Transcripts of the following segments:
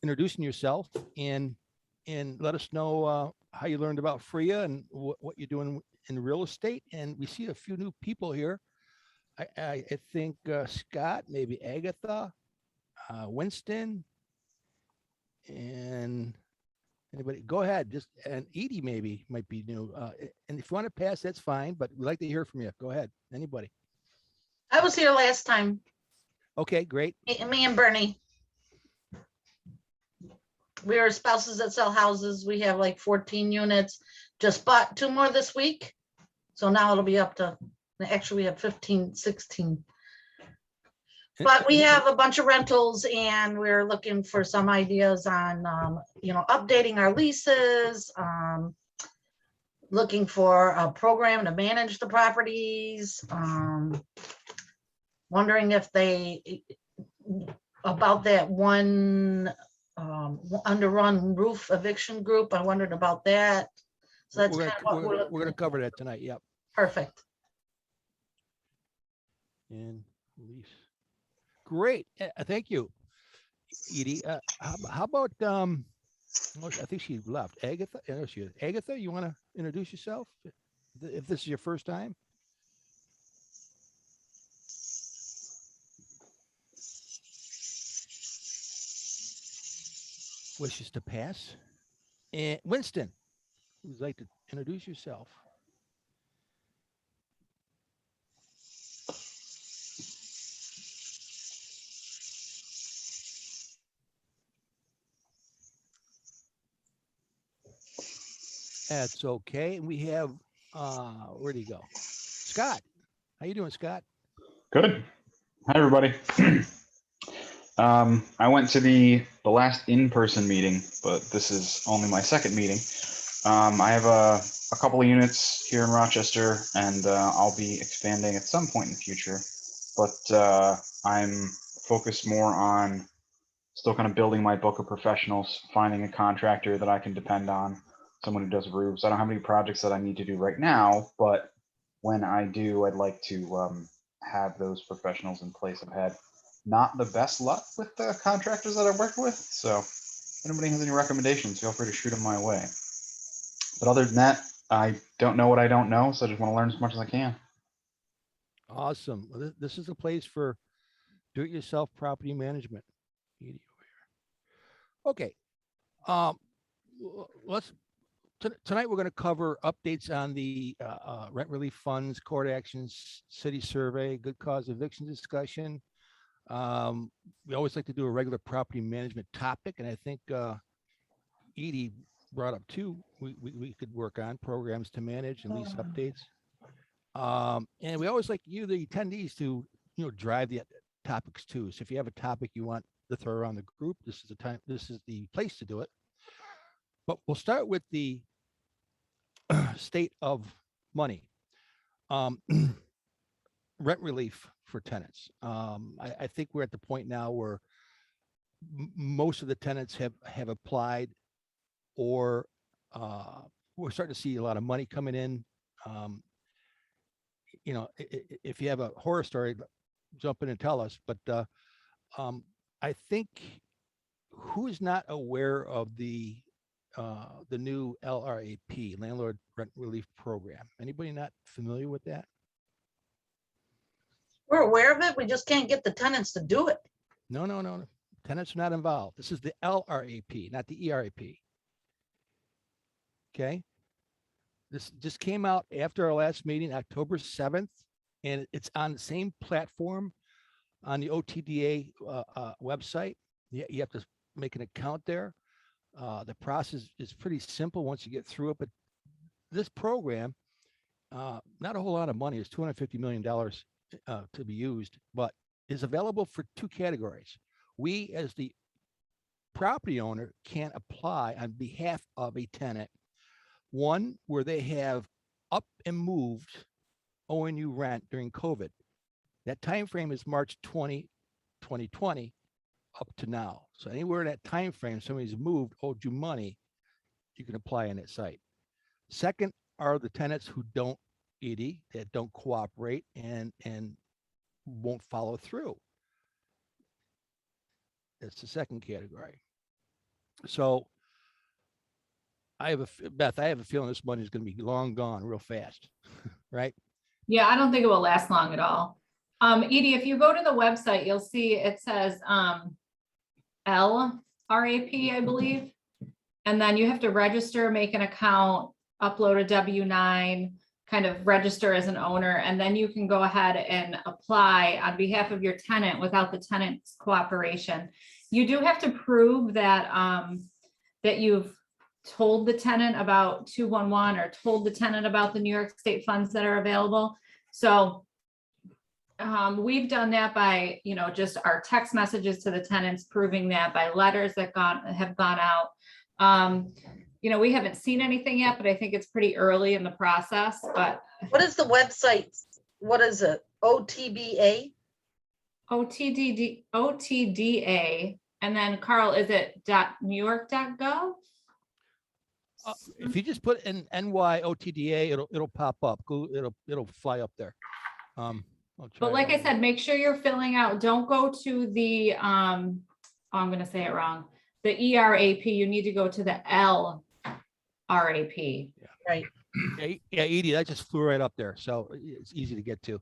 introducing yourself and let us know how you learned about FREIA and what you're doing in real estate. And we see a few new people here. I think Scott, maybe Agatha, Winston, and anybody. Go ahead. Just and Edie maybe might be new. And if you want to pass, that's fine. But we'd like to hear from you. Go ahead. Anybody. I was here last time. Okay, great. Me and Bernie. We are spouses that sell houses. We have like 14 units. Just bought 2 more this week. So now it'll be up to, actually we have 15, 16. But we have a bunch of rentals and we're looking for some ideas on, updating our leases, looking for a program to manage the properties, wondering if about that one underrun roof eviction group. I wondered about that. So that's kind of what we're going to cover that tonight. Yep. Perfect. And lease. Great. Thank you, Edie. How about I think she left. Agatha. There she is. Agatha, you want to introduce yourself if this is your first time? Wishes to pass. And Winston, would you like to introduce yourself? That's okay. And we have where'd he go? Scott. How you doing, Scott? Good. Hi, everybody. I went to the last in-person meeting, but this is only my second meeting. I have a couple of units here in Rochester, and I'll be expanding at some point in the future. But I'm focused more on still kind of building my book of professionals, finding a contractor that I can depend on, someone who does roofs. I don't have any projects that I need to do right now, but when I do, I'd like to have those professionals in place. I've had not the best luck with the contractors that I've worked with. So if anybody has any recommendations, feel free to shoot them my way. But other than that, I don't know what I don't know. So I just want to learn as much as I can. Awesome. This is a place for do-it-yourself property management. Okay. Tonight we're going to cover updates on the rent relief funds, court actions, city survey, good cause eviction discussion. We always like to do a regular property management topic, and I think Edie brought up two we could work on: programs to manage and lease updates. And we always like you, the attendees, to drive the topics too. So if you have a topic you want to throw around the group, this is the place to do it. But we'll start with the state of money. Rent relief for tenants. I think we're at the point now where most of the tenants have applied, or we're starting to see a lot of money coming in. If you have a horror story, jump in and tell us. But I think, who is not aware of the new LRAP, Landlord Rent Relief Program? Anybody not familiar with that? We're aware of it. We just can't get the tenants to do it. No. Tenants are not involved. This is the LRAP, not the ERAP. Okay. This just came out after our last meeting, October 7th, and it's on the same platform on the OTDA website. You have to make an account there. The process is pretty simple once you get through it, but this program, not a whole lot of money. It's $250 million to be used, but is available for two categories. We, as the property owner, can apply on behalf of a tenant. One, where they have up and moved ONU rent during COVID. That time frame is March 2020 up to now. So anywhere in that time frame somebody's moved, owed you money, you can apply on that site. Second are the tenants who don't, that don't cooperate and won't follow through. That's the second category. So Beth, I have a feeling this money is going to be long gone real fast, right? Yeah, I don't think it will last long at all. Edie, if you go to the website, you'll see it says LRAP, I believe. And then you have to register, make an account, upload a W-9, kind of register as an owner, and then you can go ahead and apply on behalf of your tenant without the tenant's cooperation. You do have to prove that that you've told the tenant about 211 or told the tenant about the New York State funds that are available. So we've done that by, just our text messages to the tenants, proving that by letters that have gone out. We haven't seen anything yet, but I think it's pretty early in the process, but. What is the website? What is it? OTBA? OTDA. And then Carl, is it .newyork.gov? If you just put in NYOTDA, it'll pop up. It'll fly up there. But like I said, make sure you're filling out. Don't go to the I'm going to say it wrong. The ERAP. You need to go to the LRAP. Right. Yeah, Edie, that just flew right up there, so it's easy to get to.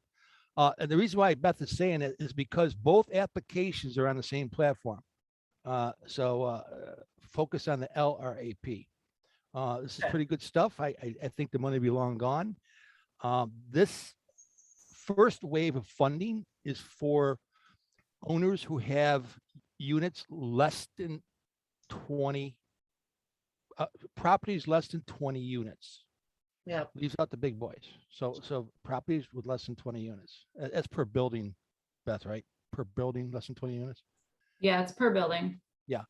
And the reason why Beth is saying it is because both applications are on the same platform. So focus on the LRAP. This is pretty good stuff. I think the money will be long gone. This first wave of funding is for owners who have units less than 20, properties less than 20 units. Yeah. Leaves out the big boys. So properties with less than 20 units. That's per building, Beth, right? Per building, less than 20 units. Yeah, it's per building. Yeah.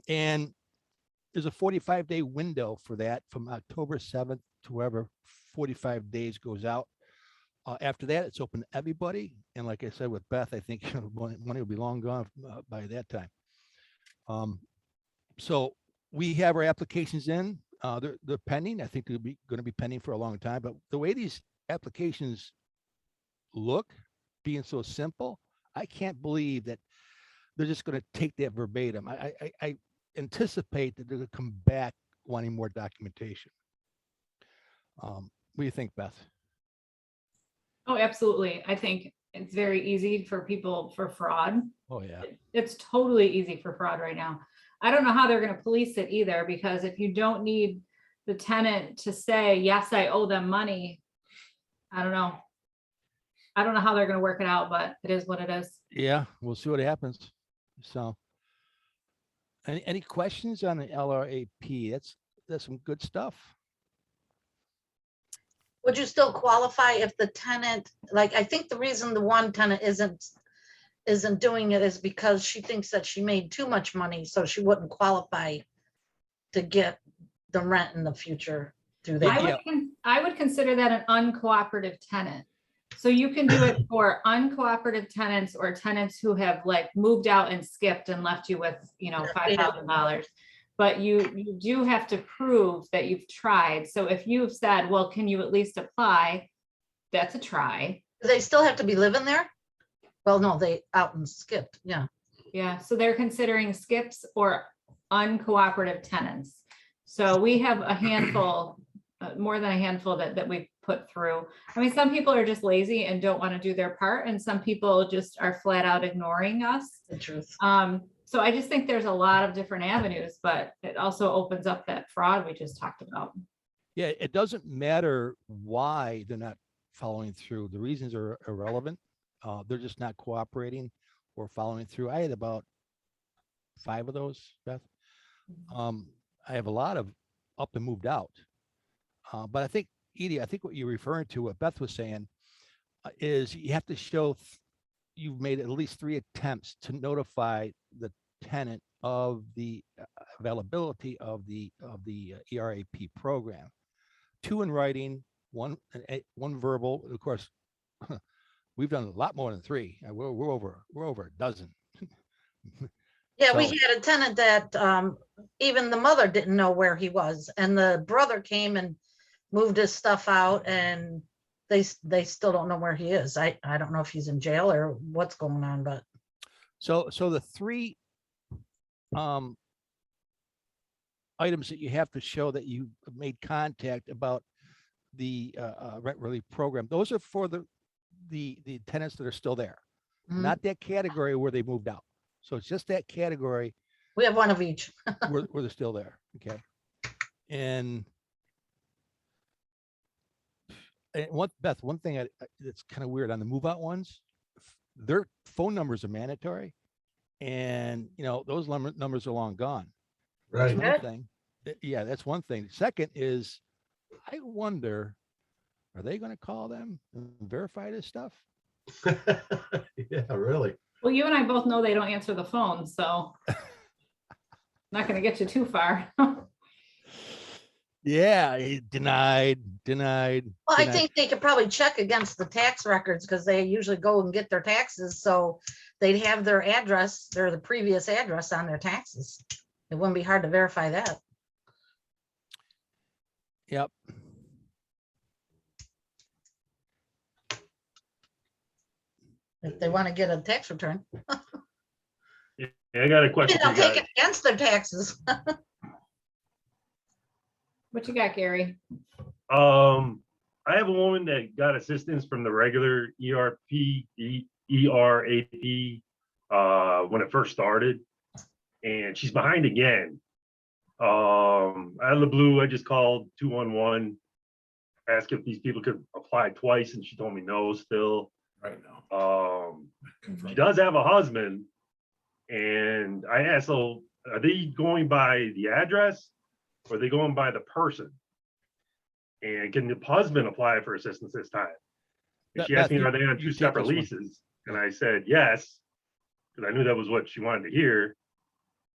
And there's a 45-day window for that from October 7th to wherever 45 days goes out. After that, it's open to everybody. And like I said, with Beth, I think money will be long gone by that time. So we have our applications in. They're pending. I think they're going to be pending for a long time. But the way these applications look, being so simple, I can't believe that they're just going to take that verbatim. I anticipate that they're going to come back wanting more documentation. What do you think, Beth? Oh, absolutely. I think it's very easy for people for fraud. Oh, yeah. It's totally easy for fraud right now. I don't know how they're going to police it either, because if you don't need the tenant to say, yes, I owe them money, I don't know. I don't know how they're going to work it out, but it is what it is. Yeah, we'll see what happens. So any questions on the LRAP? That's some good stuff. Would you still qualify if the tenant, like, I think the reason the one tenant isn't doing it is because she thinks that she made too much money, so she wouldn't qualify to get the rent in the future through that. I would consider that an uncooperative tenant. So you can do it for uncooperative tenants or tenants who have like moved out and skipped and left you with, $5,000. But you do have to prove that you've tried. So if you've said, well, can you at least apply? That's a try. Do they still have to be living there? Well, no, they out and skipped. Yeah. Yeah. So they're considering skips or uncooperative tenants. So we have a handful, more than a handful that we've put through. I mean, some people are just lazy and don't want to do their part, and some people just are flat out ignoring us. The truth. So I just think there's a lot of different avenues, but it also opens up that fraud we just talked about. Yeah, it doesn't matter why they're not following through. The reasons are irrelevant. They're just not cooperating or following through. I had about 5 of those, Beth. I have a lot of up and moved out. But I think, Edie, what you're referring to, what Beth was saying, is you have to show you've made at least 3 attempts to notify the tenant of the availability of the ERAP program. 2 in writing, one verbal. Of course, we've done a lot more than 3. We're over a dozen. Yeah, we had a tenant that even the mother didn't know where he was, and the brother came and moved his stuff out, and they still don't know where he is. I don't know if he's in jail or what's going on, but So the 3 items that you have to show that you made contact about the rent relief program. Those are for the tenants that are still there, Mhm. not that category where they moved out. So it's just that category We have one of each. where they're still there. Okay. And one thing that's kind of weird on the move out ones, their phone numbers are mandatory. And those numbers are long gone. That's Right. one Good. thing. Yeah, that's one thing. Second is, I wonder, are they going to call them and verify this stuff? Yeah, really. Well, you and I both know they don't answer the phone, so not gonna get you too far. Yeah, denied. Well, I think they could probably check against the tax records because they usually go and get their taxes. So they'd have their address, the previous address on their taxes. It wouldn't be hard to verify that. Yep. If they want to get a tax return. Yeah, I got a question for They'll you take guys. it against their taxes. What you got, Gary? I have a woman that got assistance from the regular ERAP, when it first started, and she's behind again. Out of the blue, I just called 211, asked if these people could apply twice, and she told me no still. Right now. She does have a husband, and I asked, so are they going by the address or are they going by the person? And can the husband apply for assistance this time? And she asked me, Beth, are they on you two take separate this one. leases? And I said, yes, because I knew that was what she wanted to hear.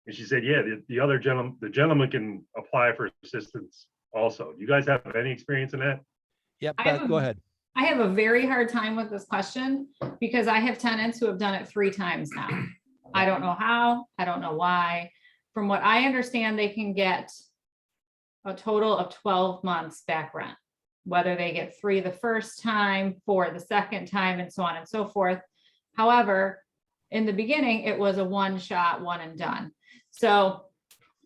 And she said, yeah, the other gentleman, the gentleman can apply for assistance also. You guys have any experience in that? Yep. I Beth, have go a- ahead. I have a very hard time with this question because I have tenants who have done it 3 times now. I don't know how, I don't know why. From what I understand, they can get a total of 12 months back rent, whether they get 3 the first time, 4 the second time, and so on and so forth. However, in the beginning, it was a one shot, one and done. So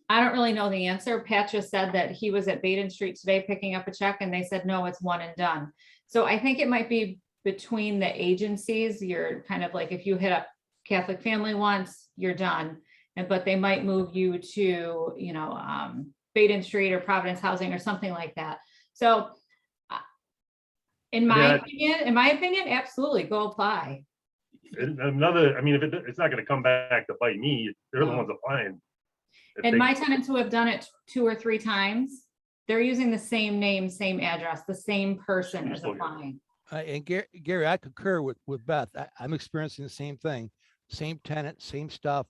I don't really know the answer. Pat just said that he was at Baden Street today picking up a check and they said, no, it's one and done. So I think it might be between the agencies. You're kind of like, if you hit up Catholic Family once, you're done. But they might move you to, Baden Street or Providence Housing or something like that. So in my opinion, absolutely go apply. And another, I mean, if it's not gonna come back to bite me, they're the No. ones applying. If And they- my tenants who have done it 2 or 3 times, they're using the same name, same address, the same person is Still good. applying. And Gary, I concur with Beth. I'm experiencing the same thing. Same tenant, same stuff.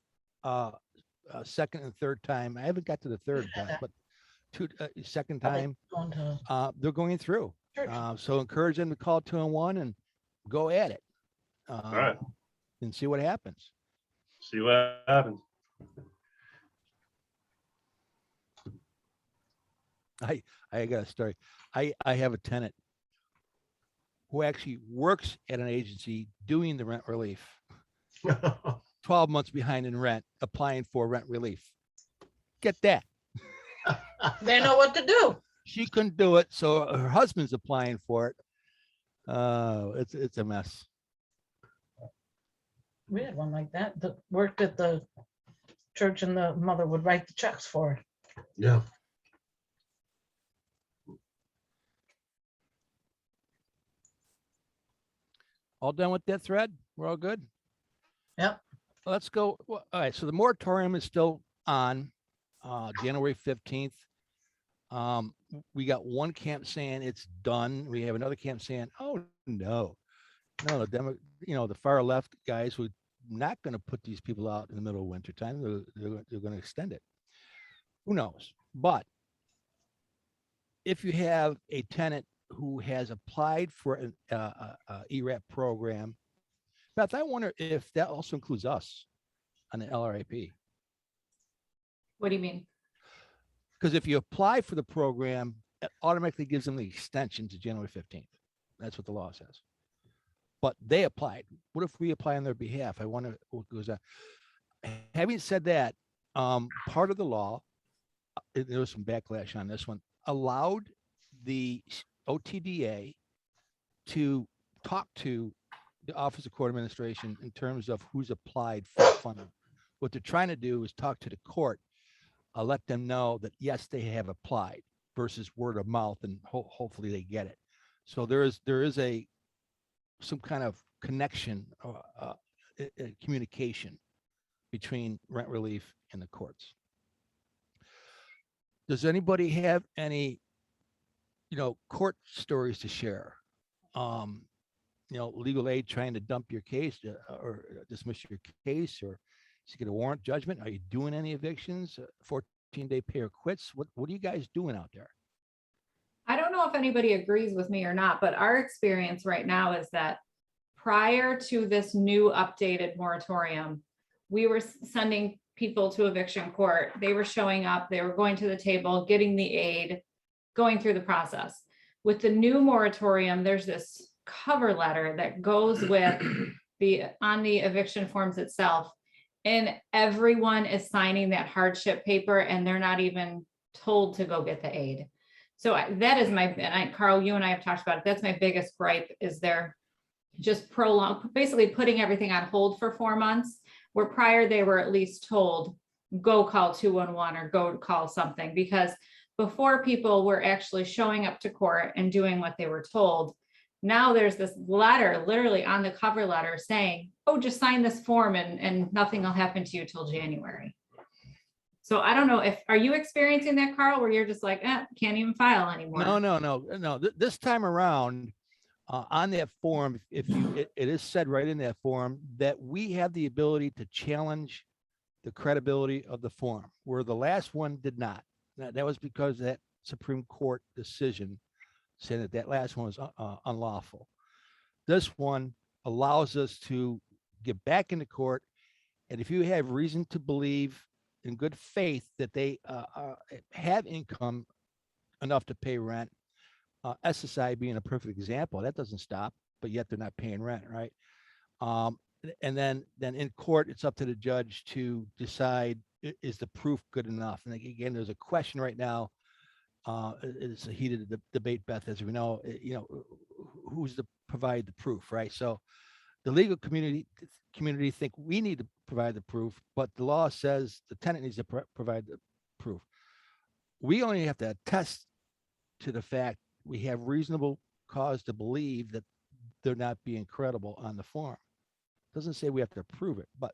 Second and third time. I haven't got to the third, Beth, but second time, Going to they're going through. church. So encourage them to call 211 and go at it. right. And see what happens. See what happens. I got a story. I have a tenant who actually works at an agency doing the rent relief, 12 months behind in rent, applying for rent relief. Get that. They know what to do. She couldn't do it, so her husband's applying for it. It's a mess. We had one like that worked at the church and the mother would write the checks for her. Yeah. All done with that thread? We're all good? Yep. Let's go. All right, so the moratorium is still on January 15th. We got one camp saying it's done. We have another camp saying, oh, no, the far left guys who not going to put these people out in the middle of winter time. They're going to extend it. Who knows? But if you have a tenant who has applied for an ERAP program, Beth, I wonder if that also includes us on the LRAP. What do you mean? Because if you apply for the program, it automatically gives them the extension to January 15th. That's what the law says. But they applied. What if we apply on their behalf? I wonder what goes on. Having said that, part of the law there was some backlash on this one, allowed the OTDA to talk to the Office of Court Administration in terms of who's applied for funding. What they're trying to do is talk to the court, let them know that, yes, they have applied versus word of mouth, and hopefully they get it. So there is some kind of connection, communication between rent relief and the courts. Does anybody have any, court stories to share? Legal aid trying to dump your case or dismiss your case, or to get a warrant judgment? Are you doing any evictions? 14-day pay or quits? What are you guys doing out there? I don't know if anybody agrees with me or not, but our experience right now is that prior to this new updated moratorium, we were sending people to eviction court. They were showing up, they were going to the table, getting the aid, going through the process. With the new moratorium, there's this cover letter that goes with on the eviction forms itself. And everyone is signing that hardship paper, and they're not even told to go get the aid. So that is Carl, you and I have talked about it. That's my biggest gripe, is they're just basically putting everything on hold for 4 months, where prior they were at least told, go call 211 or go call something, because before people were actually showing up to court and doing what they were told. Now there's this letter literally on the cover letter saying, oh, just sign this form and nothing will happen to you till January. So I don't know are you experiencing that, Carl, where you're just like, can't even file anymore? No. This time around, on that form, it is said right in that form that we have the ability to challenge the credibility of the form, where the last one did not. That was because of that Supreme Court decision saying that last one was unlawful. This one allows us to get back into court, and if you have reason to believe in good faith that they have income enough to pay rent, SSI being a perfect example, that doesn't stop, but yet they're not paying rent, right? And then in court, it's up to the judge to decide, is the proof good enough? And again, there's a question right now. It's a heated debate, Beth, as we know, who's to provide the proof, right? So the legal community think we need to provide the proof, but the law says the tenant needs to provide the proof. We only have to attest to the fact we have reasonable cause to believe that they're not being credible on the form. Doesn't say we have to prove it, but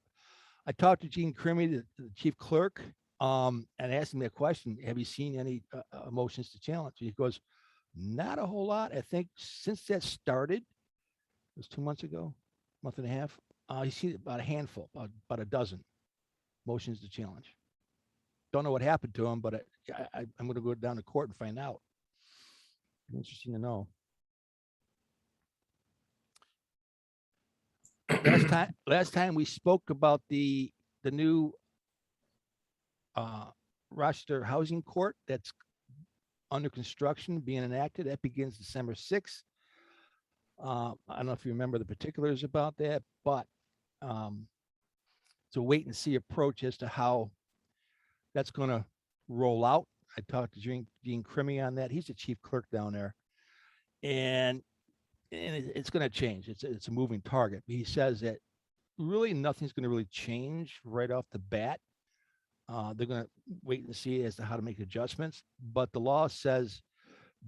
I talked to Gene Crimmy, the chief clerk, and asked him that question. Have you seen any motions to challenge? He goes, not a whole lot. I think since that started, it was 2 months ago, month and a half, he's seen about a handful, about a dozen motions to challenge. Don't know what happened to him, but I'm going to go down to court and find out. Interesting to know. Last time we spoke about the new Rochester Housing Court that's under construction, being enacted. That begins December 6th. I don't know if you remember the particulars about that, but it's a wait and see approach as to how that's going to roll out. I talked to Gene Crimmy on that. He's the chief clerk down there, and it's going to change. It's a moving target. He says that really nothing's going to really change right off the bat. They're going to wait and see as to how to make adjustments. But the law says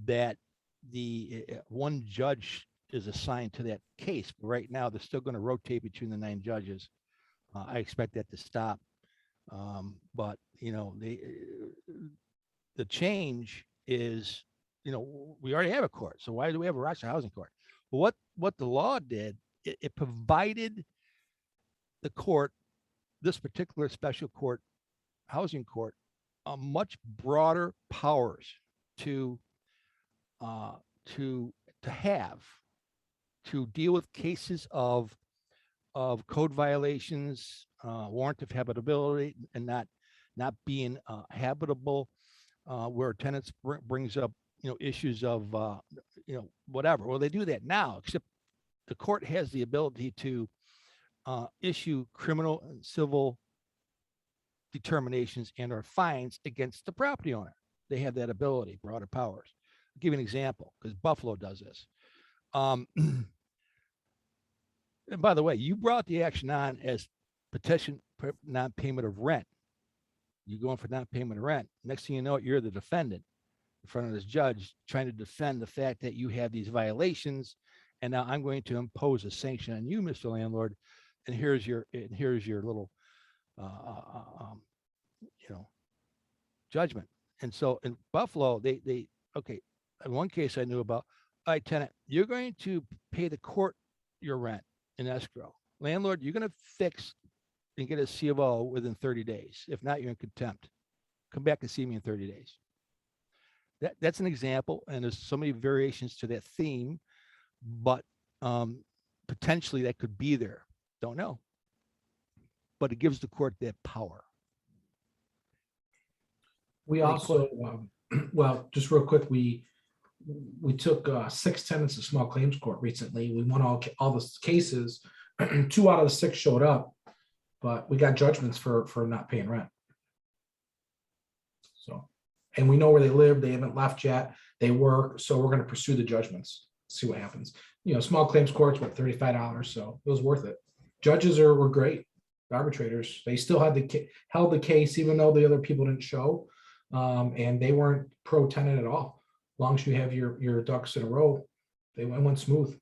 that the one judge is assigned to that case. But right now, they're still going to rotate between the 9 judges. I expect that to stop. But the change is, we already have a court. So why do we have a Rochester Housing Court? Well, what the law did, it provided the court, this particular special court, housing court, a much broader powers to deal with cases of code violations, warrant of habitability, and not being habitable, where tenants brings up issues of whatever. Well, they do that now, except the court has the ability to issue criminal and civil determinations and or fines against the property owner. They have that ability, broader powers. I'll give you an example, because Buffalo does this. And by the way, you brought the action on as petition for non-payment of rent. You're going for non-payment of rent. Next thing you know, you're the defendant in front of this judge trying to defend the fact that you have these violations. And now I'm going to impose a sanction on you, Mr. Landlord. And here's your little, judgment. And so in Buffalo, okay, in one case I knew about, all right, tenant, you're going to pay the court your rent in escrow. Landlord, you're going to fix and get a C of O within 30 days. If not, you're in contempt. Come back and see me in 30 days. That's an example. And there's so many variations to that theme, but potentially that could be there. Don't know. But it gives the court that power. We also, well, just real quick, we took 6 tenants to small claims court recently. We won all the cases. 2 out of the 6 showed up, but we got judgments for not paying rent. So, and we know where they live. They haven't left yet. They work. So we're going to pursue the judgments, see what happens. You know, small claims courts, what, $35. So it was worth it. Judges were great. The arbitrators, they still had held the case, even though the other people didn't show. And they weren't pro tenant at all. As long as you have your ducks in a row, they went smooth.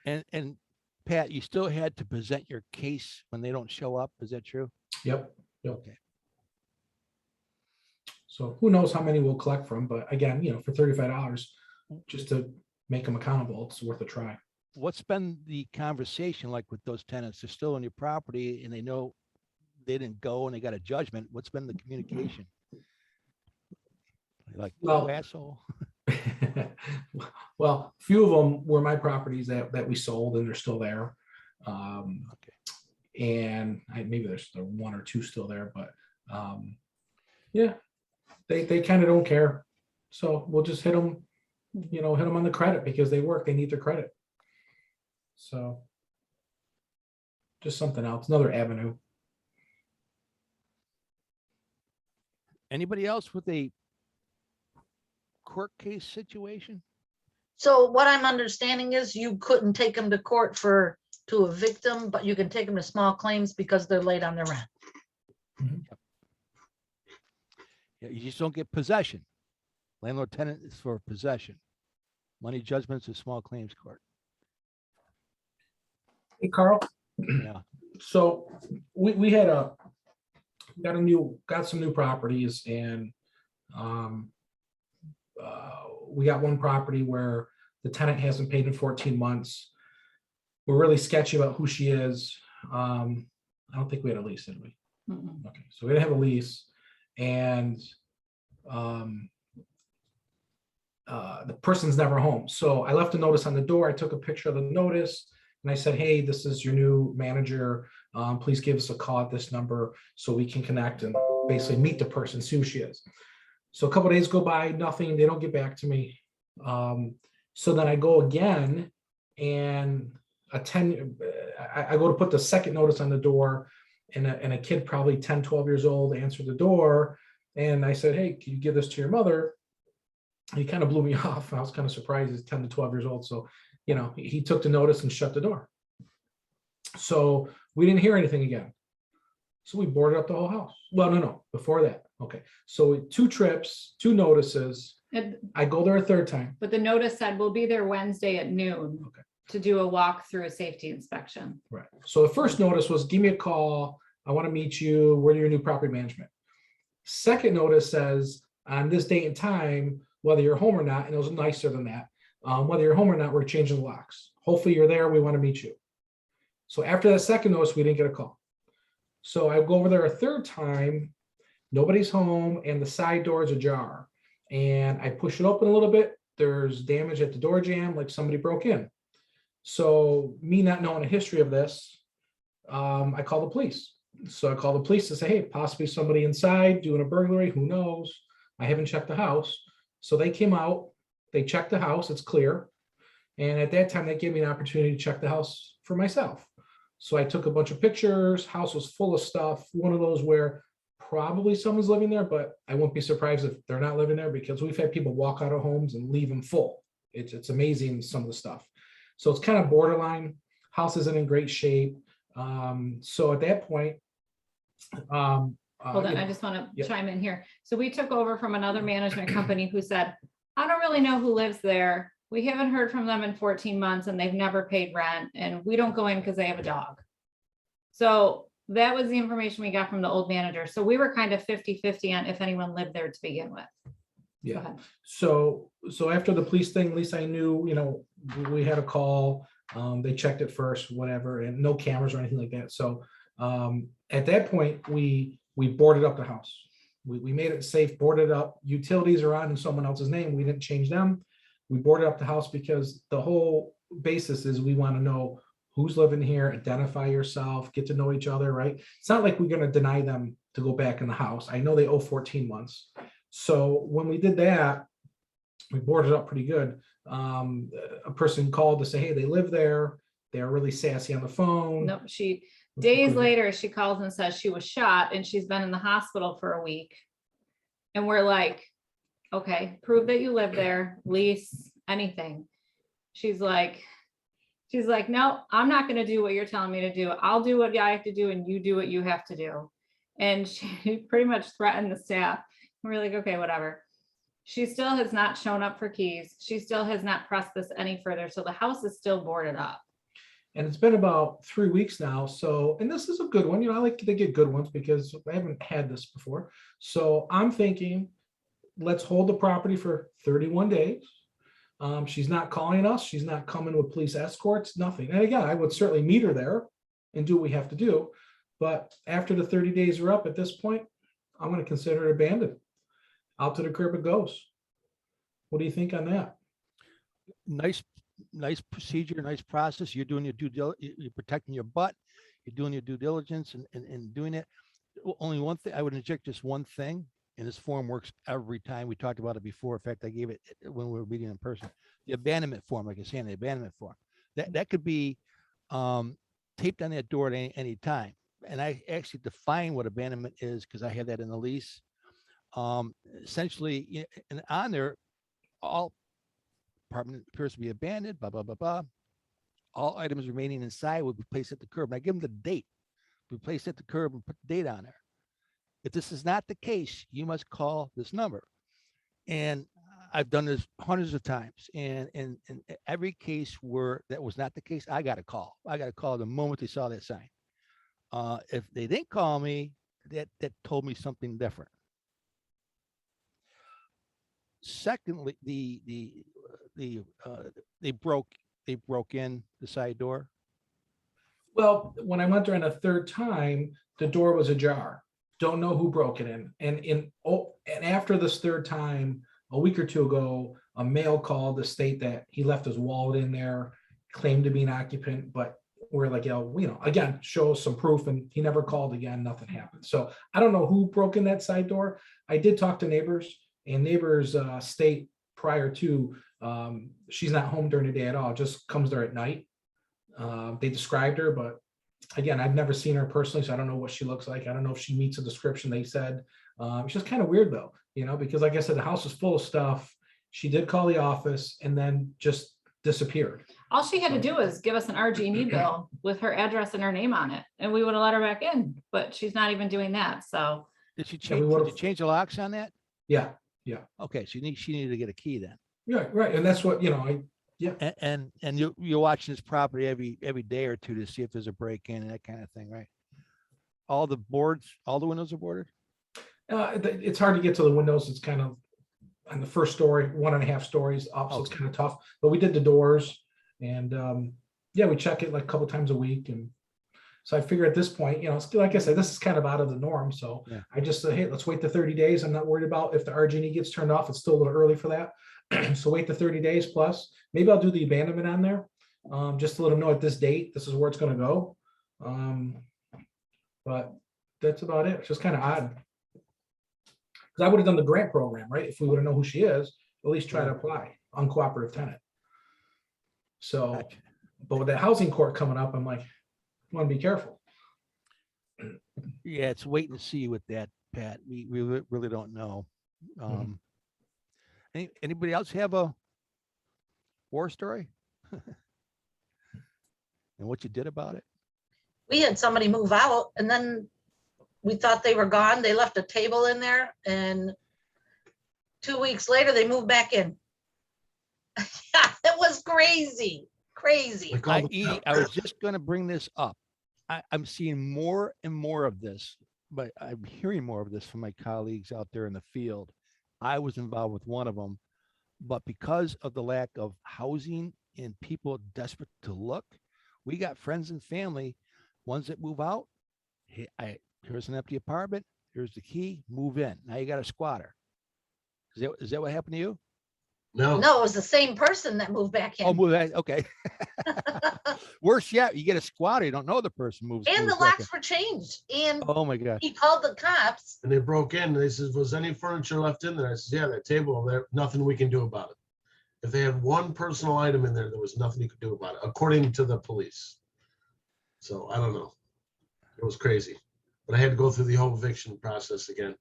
And Pat, you still had to present your case when they don't show up. Is that true? Yep. Okay. So who knows how many we'll collect from, but again, you know, for $35, just to make them accountable, it's worth a try. What's been the conversation like with those tenants? They're still on your property and they know they didn't go and they got a judgment. What's been the communication? Like, Well, oh, asshole. Well, a few of them were my properties that we sold and they're still there. Okay. And maybe there's 1 or 2 still there, but yeah, they kind of don't care. So we'll just hit them, hit them on the credit because they work, they need their credit. So just something else, another avenue. Anybody else with a court case situation? So what I'm understanding is you couldn't take them to court to evict them, but you can take them to small claims because they're late on their rent. Yeah, you just don't get possession. Landlord tenant is for possession. Money judgments is small claims court. Hey, Carl. Yeah. So we got some new properties, and we got one property where the tenant hasn't paid in 14 months. We're really sketchy about who she is. I don't think we had a lease, did we? Mm-mm. Okay, so we didn't have a lease, and the person's never home. So I left a notice on the door. I took a picture of the notice and I said, hey, this is your new manager. Please give us a call at this number so we can connect and basically meet the person, see who she is. So a couple of days go by, nothing, they don't get back to me. So then I go again and I go to put the second notice on the door, and a kid probably 10, 12 years old answered the door. And I said, hey, can you give this to your mother? He kind of blew me off. I was kind of surprised. He's 10 to 12 years old. So, he took the notice and shut the door. So we didn't hear anything again. So we boarded up the whole house. Well, no, before that. Okay. So 2 trips, 2 notices. I go there a third time. But the notice said we'll be there Wednesday at noon Okay. to do a walk through a safety inspection. Right. So the first notice was, give me a call. I want to meet you. We're your new property management. Second notice says, on this date and time, whether you're home or not, and it was nicer than that, whether you're home or not, we're changing the locks. Hopefully you're there. We want to meet you. So after that second notice, we didn't get a call. So I go over there a third time. Nobody's home and the side door is ajar. And I push it open a little bit. There's damage at the door jamb, like somebody broke in. So me not knowing the history of this, I call the police. So I call the police to say, hey, possibly somebody inside doing a burglary. Who knows? I haven't checked the house. So they came out, they checked the house, it's clear. And at that time, they gave me an opportunity to check the house for myself. So I took a bunch of pictures, house was full of stuff, one of those where probably someone's living there, but I won't be surprised if they're not living there because we've had people walk out of homes and leave them full. It's amazing, some of the stuff. So it's kind of borderline. House isn't in great shape. So at that point, Hold on, you know, I just want to yeah. chime in here. So we took over from another management company who said, I don't really know who lives there. We haven't heard from them in 14 months and they've never paid rent and we don't go in because they have a dog. So that was the information we got from the old manager. So we were kind of 50-50 on if anyone lived there to begin with. Go Yeah. ahead. So after the police thing, at least I knew, we had a call. They checked it first, whatever, and no cameras or anything like that. So at that point, we boarded up the house. We made it safe, boarded up. Utilities are on in someone else's name. We didn't change them. We boarded up the house because the whole basis is we want to know who's living here, identify yourself, get to know each other, right? It's not like we're going to deny them to go back in the house. I know they owe 14 months. So when we did that, we boarded up pretty good. A person called to say, hey, they live there. They're really sassy on the phone. Nope, days later, she calls and says she was shot and she's been in the hospital for a week. And we're like, okay, prove that you live there, lease, anything. She's like, no, I'm not going to do what you're telling me to do. I'll do what I have to do and you do what you have to do. And she pretty much threatened the staff. We're like, okay, whatever. She still has not shown up for keys. She still has not pressed this any further. So the house is still boarded up. And it's been about 3 weeks now. So, and this is a good one. I like to get good ones because I haven't had this before. So I'm thinking, let's hold the property for 31 days. She's not calling us. She's not coming with police escorts, nothing. And again, I would certainly meet her there and do what we have to do. But after the 30 days are up at this point, I'm going to consider it abandoned. Out to the curb it goes. What do you think on that? Nice procedure, nice process. You're doing your you're protecting your butt. You're doing your due diligence and doing it. Only one thing, I would inject just one thing, and this form works every time. We talked about it before. In fact, I gave it when we were meeting in person. The abandonment form, like I say, the abandonment form. That could be taped on that door at any time. And I actually define what abandonment is because I had that in the lease. Essentially, and on there, all apartment appears to be abandoned, blah, blah, blah, blah. All items remaining inside will be placed at the curb. And I give them the date. We place at the curb and put the date on there. If this is not the case, you must call this number. And I've done this hundreds of times. And in every case where that was not the case, I got a call. I got a call the moment they saw that sign. If they didn't call me, that told me something different. Secondly, they broke in the side door. Well, when I went there a third time, the door was ajar. Don't know who broke it in. And after this third time, a week or two ago, a male called to state that he left his wallet in there, claimed to be an occupant, but we're like, again, show us some proof, and he never called again. Nothing happened. So I don't know who broke in that side door. I did talk to neighbors, and neighbors state prior to she's not home during the day at all, just comes there at night. They described her, but again, I've never seen her personally, so I don't know what she looks like. I don't know if she meets the description they said. It's just kind of weird though, because like I said, the house is full of stuff. She did call the office and then just disappeared. All she had to do was give us an RG&E bill with her address and her name on it, and we would have let her back in, but she's not even doing that. So Did you change the locks on that? Yeah. Okay, so she needed to get a key then. Yeah, right. And that's what, And you're watching this property every day or two to see if there's a break-in and that kind of thing, right? All the windows are boarded? it's hard to get to the windows. It's kind of on the first story, 1.5 stories up, so it's kind of tough. But we did the doors, and we check it like a couple times a week. And so I figure at this point, like I said, this is kind of out of the norm. So yeah. I just said, hey, let's wait the 30 days. I'm not worried about if the RG&E gets turned off. It's still a little early for that. So wait the 30 days plus. Maybe I'll do the abandonment on there, just to let them know at this date, this is where it's going to go. But that's about it. It's just kind of odd. Because I would have done the grant program, right? If we would have known who she is, at least try to apply, uncooperative tenant. So, Gotcha. But with that housing court coming up, I'm like, I want to be careful. Yeah, it's wait and see with that Pat. We really don't know. Anybody else have a war story? And what you did about it? We had somebody move out and then we thought they were gone. They left a table in there and 2 weeks later they moved back in. It was crazy, crazy. Like all the- I.e., I was just going to bring this up. I'm seeing more and more of this, but I'm hearing more of this from my colleagues out there in the field. I was involved with one of them, but because of the lack of housing and people desperate to look, we got friends and family, ones that move out. Here's an empty apartment. Here's the key. Move in. Now you got a squatter. Is that what happened to you? No, No, it was the same person that moved back Oh, in. move in. Okay. Worse yet, you get a squatter. You don't know the person moves. And the moves back in. locks were changed. And Oh my gosh. he called the cops. and they broke in, and they said, was any furniture left in there? I said, yeah, that table there, nothing we can do about it. If they had one personal item in there, there was nothing you could do about it, according to the police. So I don't know. It was crazy, but I had to go through the whole eviction process again.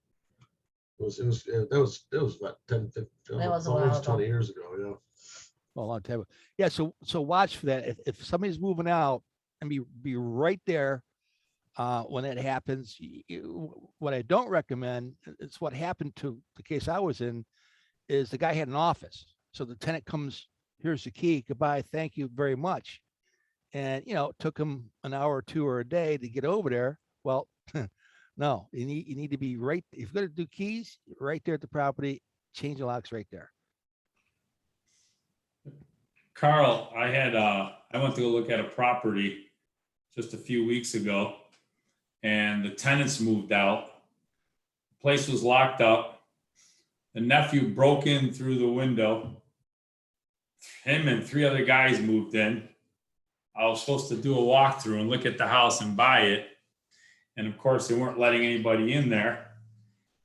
That was about 10, 15, That was a while almost ago. 20 years ago, yeah. Well, a long time. Yeah. So watch for that. If somebody's moving out, and be right there when that happens. What I don't recommend, it's what happened to the case I was in, is the guy had an office. So the tenant comes, here's the key, goodbye, thank you very much. And, it took him an hour or two or a day to get over there. Well, no, you need to be right. If you're going to do keys, right there at the property, change the locks right there. Carl, I went to go look at a property just a few weeks ago and the tenants moved out. The place was locked up. The nephew broke in through the window. Him and 3 other guys moved in. I was supposed to do a walkthrough and look at the house and buy it. And of course, they weren't letting anybody in there.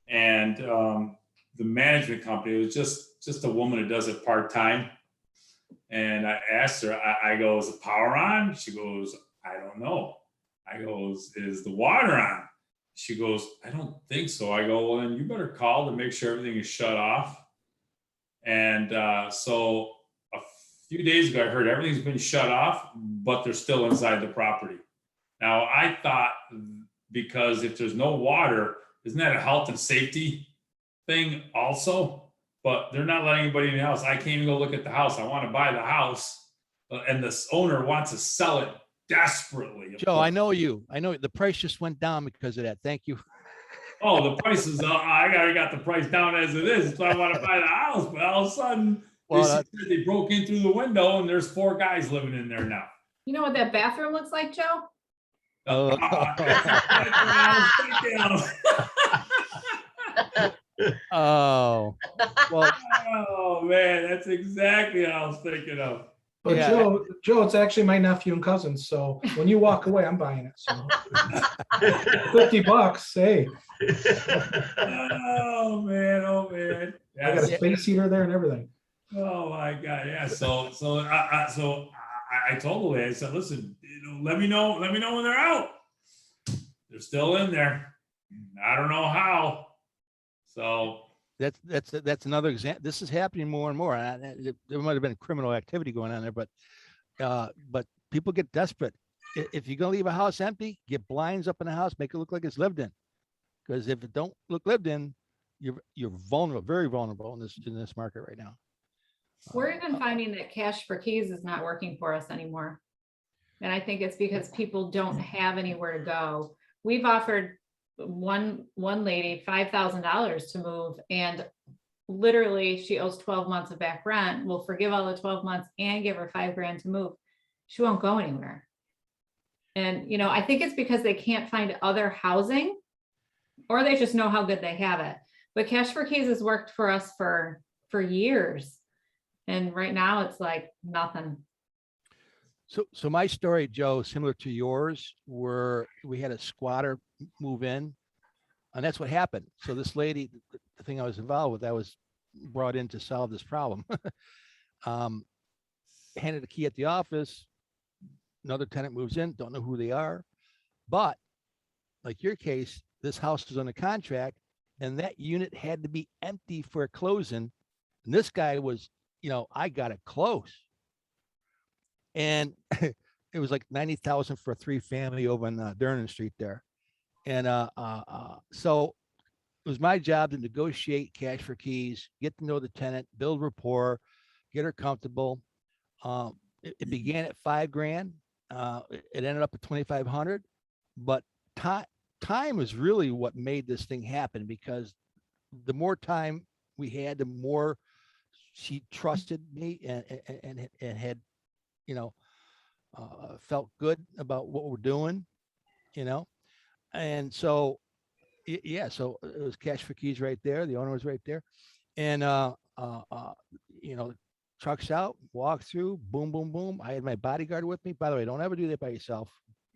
And the management company, it was just a woman who does it part-time. And I asked her, I go, is the power on? She goes, I don't know. I go, is the water on? She goes, I don't think so. I go, well, then you better call to make sure everything is shut off. And so a few days ago, I heard everything's been shut off, but they're still inside the property. Now, I thought, because if there's no water, isn't that a health and safety thing also? But they're not letting anybody in the house. I can't even go look at the house. I want to buy the house, and this owner wants to sell it desperately. Joe, I know you. I know the price just went down because of that. Thank you. Oh, the price is, I got the price down as it is. So I want to buy the house. But all of a sudden, they broke in through the window and there's 4 guys living in there now. You know what that bathroom looks like, Joe? Oh. Oh, well, Oh man, that's exactly what I was thinking of. But Yeah. Joe, it's actually my nephew and cousin. So when you walk away, I'm buying it. So $50, hey, Oh man, oh man. I got a space heater there and everything. Oh my God, yeah. So I told the lady, I said, listen, let me know when they're out. They're still in there. I don't know how. So that's another example. This is happening more and more. There might have been criminal activity going on there, but people get desperate. If you're gonna leave a house empty, get blinds up in the house, make it look like it's lived in. Because if it don't look lived in, you're vulnerable, very vulnerable in this market right now. We're even finding that cash for keys is not working for us anymore. And I think it's because people don't have anywhere to go. We've offered one lady $5,000 to move, and literally she owes 12 months of back rent. We'll forgive all the 12 months and give her $5,000 to move. She won't go anywhere. And, I think it's because they can't find other housing, or they just know how good they have it. But cash for keys has worked for us for years. And right now it's like nothing. So my story, Joe, similar to yours, where we had a squatter move in, and that's what happened. So this lady, the thing I was involved with, I was brought in to solve this problem. Handed the key at the office. Another tenant moves in, don't know who they are, but like your case, this house was under contract and that unit had to be empty for closing. And this guy was, I got it close. And it was like 90,000 for a 3-family over on Durnan Street there. And so it was my job to negotiate cash for keys, get to know the tenant, build rapport, get her comfortable. It began at $5,000. It ended up at 2,500, but time is really what made this thing happen, because the more time we had, the more she trusted me and had, felt good about what we're doing, and so, yeah, so it was cash for keys right there. The owner was right there. And, trucks out, walk through, boom, boom, boom. I had my bodyguard with me. By the way, don't ever do that by yourself.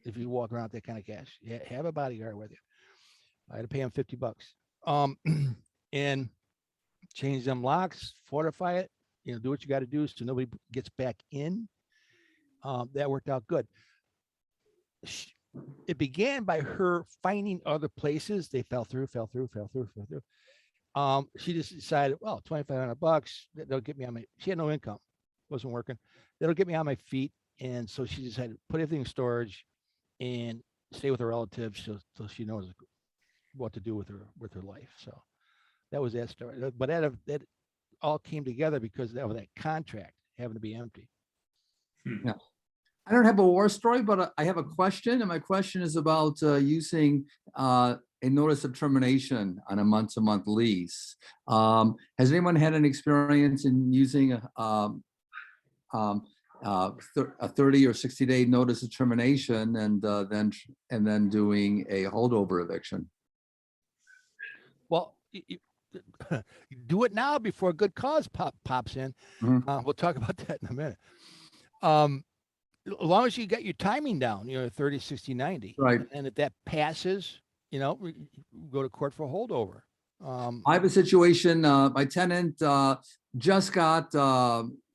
If you walk around with that kind of cash, have a bodyguard with you. I had to pay him $50. And change them locks, fortify it, do what you got to do so nobody gets back in. That worked out good. It began by her finding other places. They fell through. She just decided, well, $2,500, that'll get me on she had no income, wasn't working. That'll get me on my feet. And so she decided to put everything in storage and stay with her relatives so she knows what to do with her life. So that was that story. But that all came together because of that contract having to be empty. Yeah. I don't have a war story, but I have a question, and my question is about using a notice of termination on a month-to-month lease. Has anyone had an experience in using a 30 or 60-day notice of termination and then doing a holdover eviction? Well, do it now before a good cause pops in. Mhm. We'll talk about that in a minute. As long as you get your timing down, 30, 60, 90. Right. And if that passes, go to court for holdover. I have a situation, my tenant just got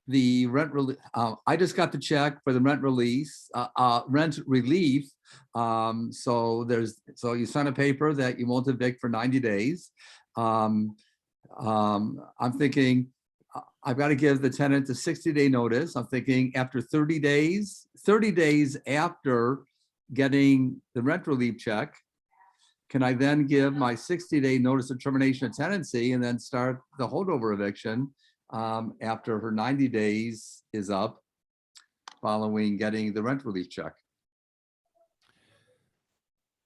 the rent relief. I just got the check for the rent release, rent relief. So you sign a paper that you won't evict for 90 days. I'm thinking I've got to give the tenant a 60-day notice. I'm thinking after 30 days after getting the rent relief check, can I then give my 60-day notice of termination of tenancy and then start the holdover eviction after her 90 days is up following getting the rent relief check?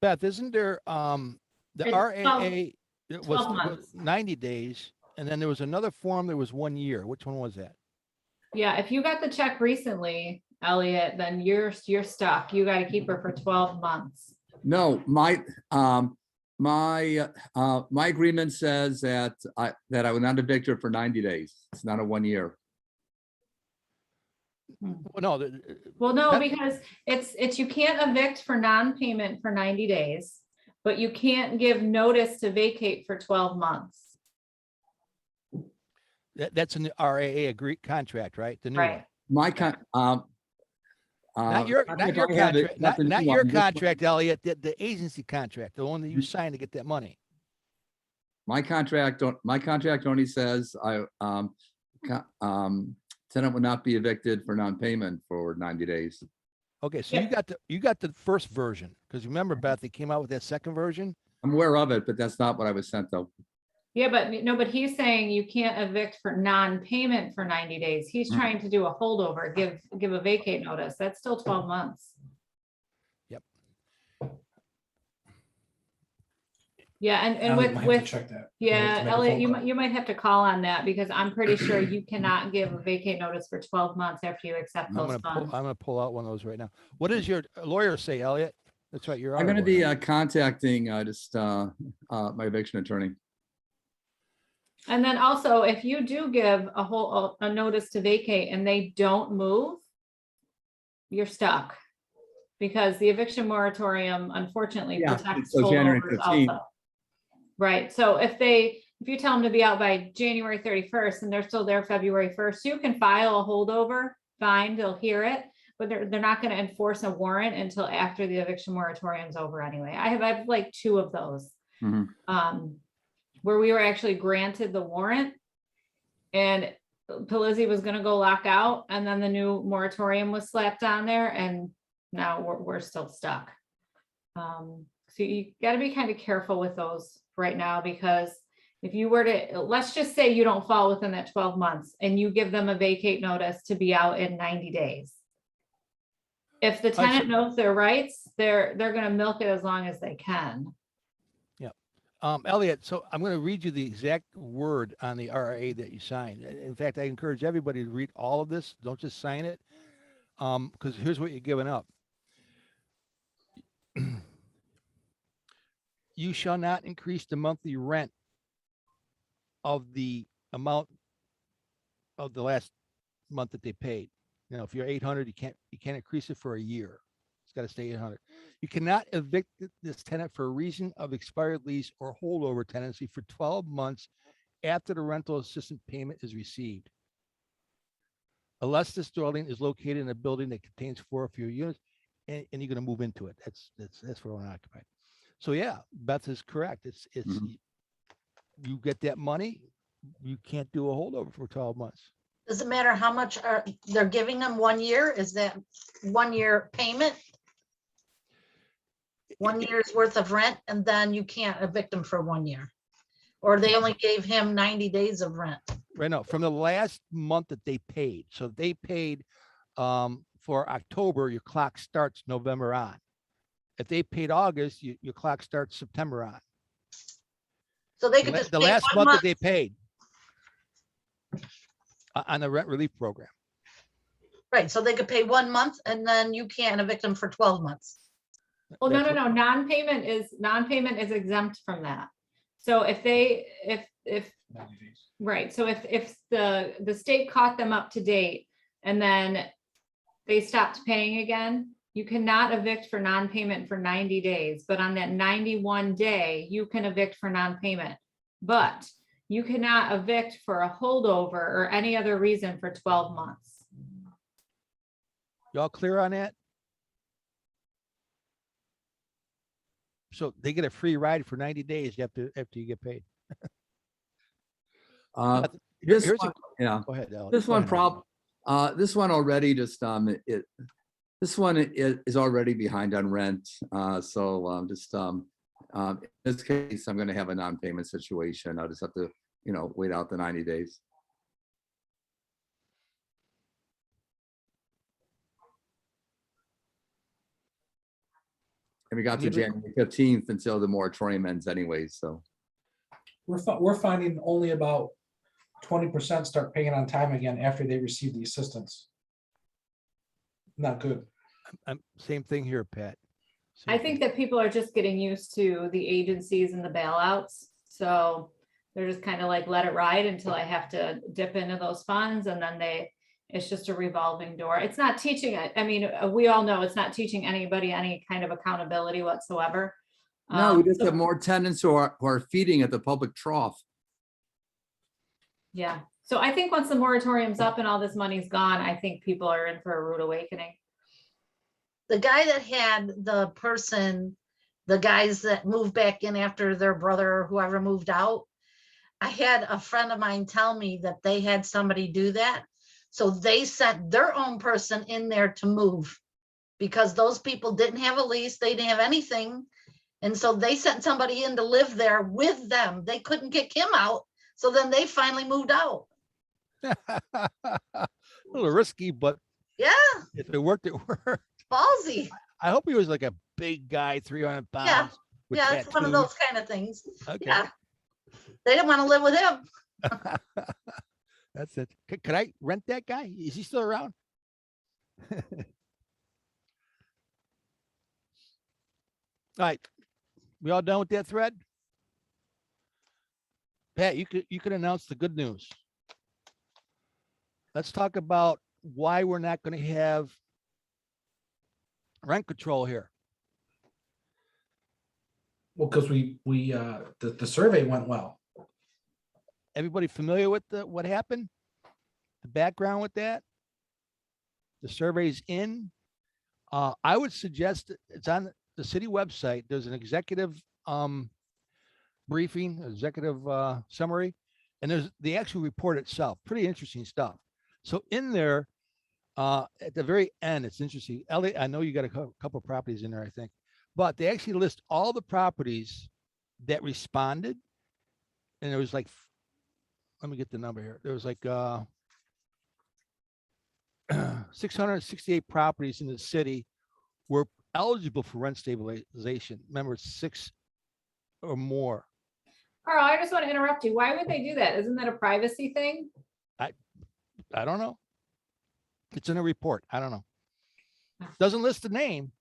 Beth, isn't there the It's RAA? It 12 was months. 90 days, and then there was another form that was 1 year. Which one was that? Yeah, if you got the check recently, Elliot, then you're stuck. You got to keep her for 12 months. No, my agreement says that I will not evict her for 90 days. It's not a 1 year. Well, no. Well, no, That- because it's you can't evict for non-payment for 90 days, but you can't give notice to vacate for 12 months. That's in the RAA agreed contract, right? The new one. Right. My con, Not your contract contract, I have it, not the new your one, this one. contract, Elliot, the agency contract, the one that you signed to get that money. My contract only says tenant will not be evicted for non-payment for 90 days. Okay, so Yeah. you got the first version, because remember, Beth, they came out with that second version. I'm aware of it, but that's not what I was sent though. Yeah, but no, but he's saying you can't evict for non-payment for 90 days. He's trying to do a holdover, give a vacate notice. That's still 12 months. Yep. Yeah, and Elliot might have to with, check that. yeah, Make a Elliot, phone call. you might have to call on that because I'm pretty sure you cannot give a vacate notice for 12 months after you accept I'm those gonna funds. pull out one of those right now. What does your lawyer say, Elliot? That's right, you're. I'm going to be contacting my eviction attorney. And then also, if you do give a notice to vacate and they don't move, you're stuck. Because the eviction moratorium unfortunately Yeah, protects so January holdovers 15th. also. Right, so if you tell them to be out by January 31st and they're still there February 1st, you can file a holdover, fine, they'll hear it, but they're not gonna enforce a warrant until after the eviction moratorium's over anyway. I have like 2 of those. Mhm. Where we were actually granted the warrant. And Pelizzi was gonna go lock out, and then the new moratorium was slapped on there, and now we're still stuck. So you gotta be kind of careful with those right now, because if you were to, let's just say you don't fall within that 12 months and you give them a vacate notice to be out in 90 days. If the tenant knows their rights, they're gonna milk it as long as they can. Elliot, so I'm going to read you the exact word on the RA that you signed. In fact, I encourage everybody to read all of this. Don't just sign it. Because here's what you're giving up. You shall not increase the monthly rent of the amount of the last month that they paid. You know, if you're 800, you can't increase it for a year. It's got to stay 800. You cannot evict this tenant for a reason of expired lease or holdover tenancy for 12 months after the rental assistance payment is received, unless this dwelling is located in a building that contains 4 or fewer units, and you're going to move into it. That's where we're occupied. So yeah, Beth is correct. It's Mhm. You get that money, you can't do a holdover for 12 months. Does it matter how much they're giving them 1 year? Is that 1 year payment? 1 year's worth of rent, and then you can't evict them for 1 year? Or they only gave him 90 days of rent? Right now, from the last month that they paid. So they paid for October, your clock starts November on. If they paid August, your clock starts September on. So they could just The pay last 1 month that month. they paid on the rent relief program. Right, so they could pay 1 month and then you can't evict them for 12 months. Well, no, That's no, what- no, non-payment is exempt from that. So if they, if, right, so if the state caught them up to date and then they stopped paying again, you cannot evict for non-payment for 90 days, but on that 91 day, you can evict for non-payment. But you cannot evict for a holdover or any other reason for 12 months. Y'all clear on that? So they get a free ride for 90 days after you get paid. This Here's one, yeah, Go ahead, Alex. this Go one ahead. this one already just, this one is already behind on rent. So in this case, I'm gonna have a non-payment situation. I'll just have to, wait out the 90 days. And we got to Anybody- January 15th until the moratorium ends anyway, so. We're finding only about 20% start paying on time again after they receive the assistance. Not good. Same thing here, Pat. I Same think thing. that people are just getting used to the agencies and the bailouts. So they're just kind of like, let it ride until I have to dip into those funds, and then it's just a revolving door. It's not teaching, I mean, we all know it's not teaching anybody any kind of accountability whatsoever. No, we just So- have more tenants who are feeding at the public trough. Yeah, so I think once the moratorium's up and all this money's gone, I think people are in for a rude awakening. The guy that had the guys that moved back in after their brother or whoever moved out, I had a friend of mine tell me that they had somebody do that. So they sent their own person in there to move, because those people didn't have a lease, they didn't have anything. And so they sent somebody in to live there with them. They couldn't kick him out. So then they finally moved out. A little risky, but Yeah, if it worked, it worked. ballsy. I hope he was like a big guy, 300 pounds. Yeah. with Yeah, it's one of tattoos. those kind of things. Okay. Yeah. They didn't want to live with him. That's it. Could I rent that guy? Is he still around? All right. We all done with that thread? Pat, you could announce the good news. Let's talk about why we're not going to have rent control here. Well, because the survey went well. Everybody familiar with what happened? The background with that? The survey's in. I would suggest it's on the city website. There's an executive briefing, executive summary, and there's the actual report itself. Pretty interesting stuff. So in there, at the very end, it's interesting. Elliot, I know you got a couple of properties in there, I think, but they actually list all the properties that responded, and there was like, let me get the number here. There was like 668 properties in the city were eligible for rent stabilization. Remember, it's 6 or more. Carl, I just want to interrupt you. Why would they do that? Isn't that a privacy thing? I don't know. It's in a report. I don't know. Doesn't list the name.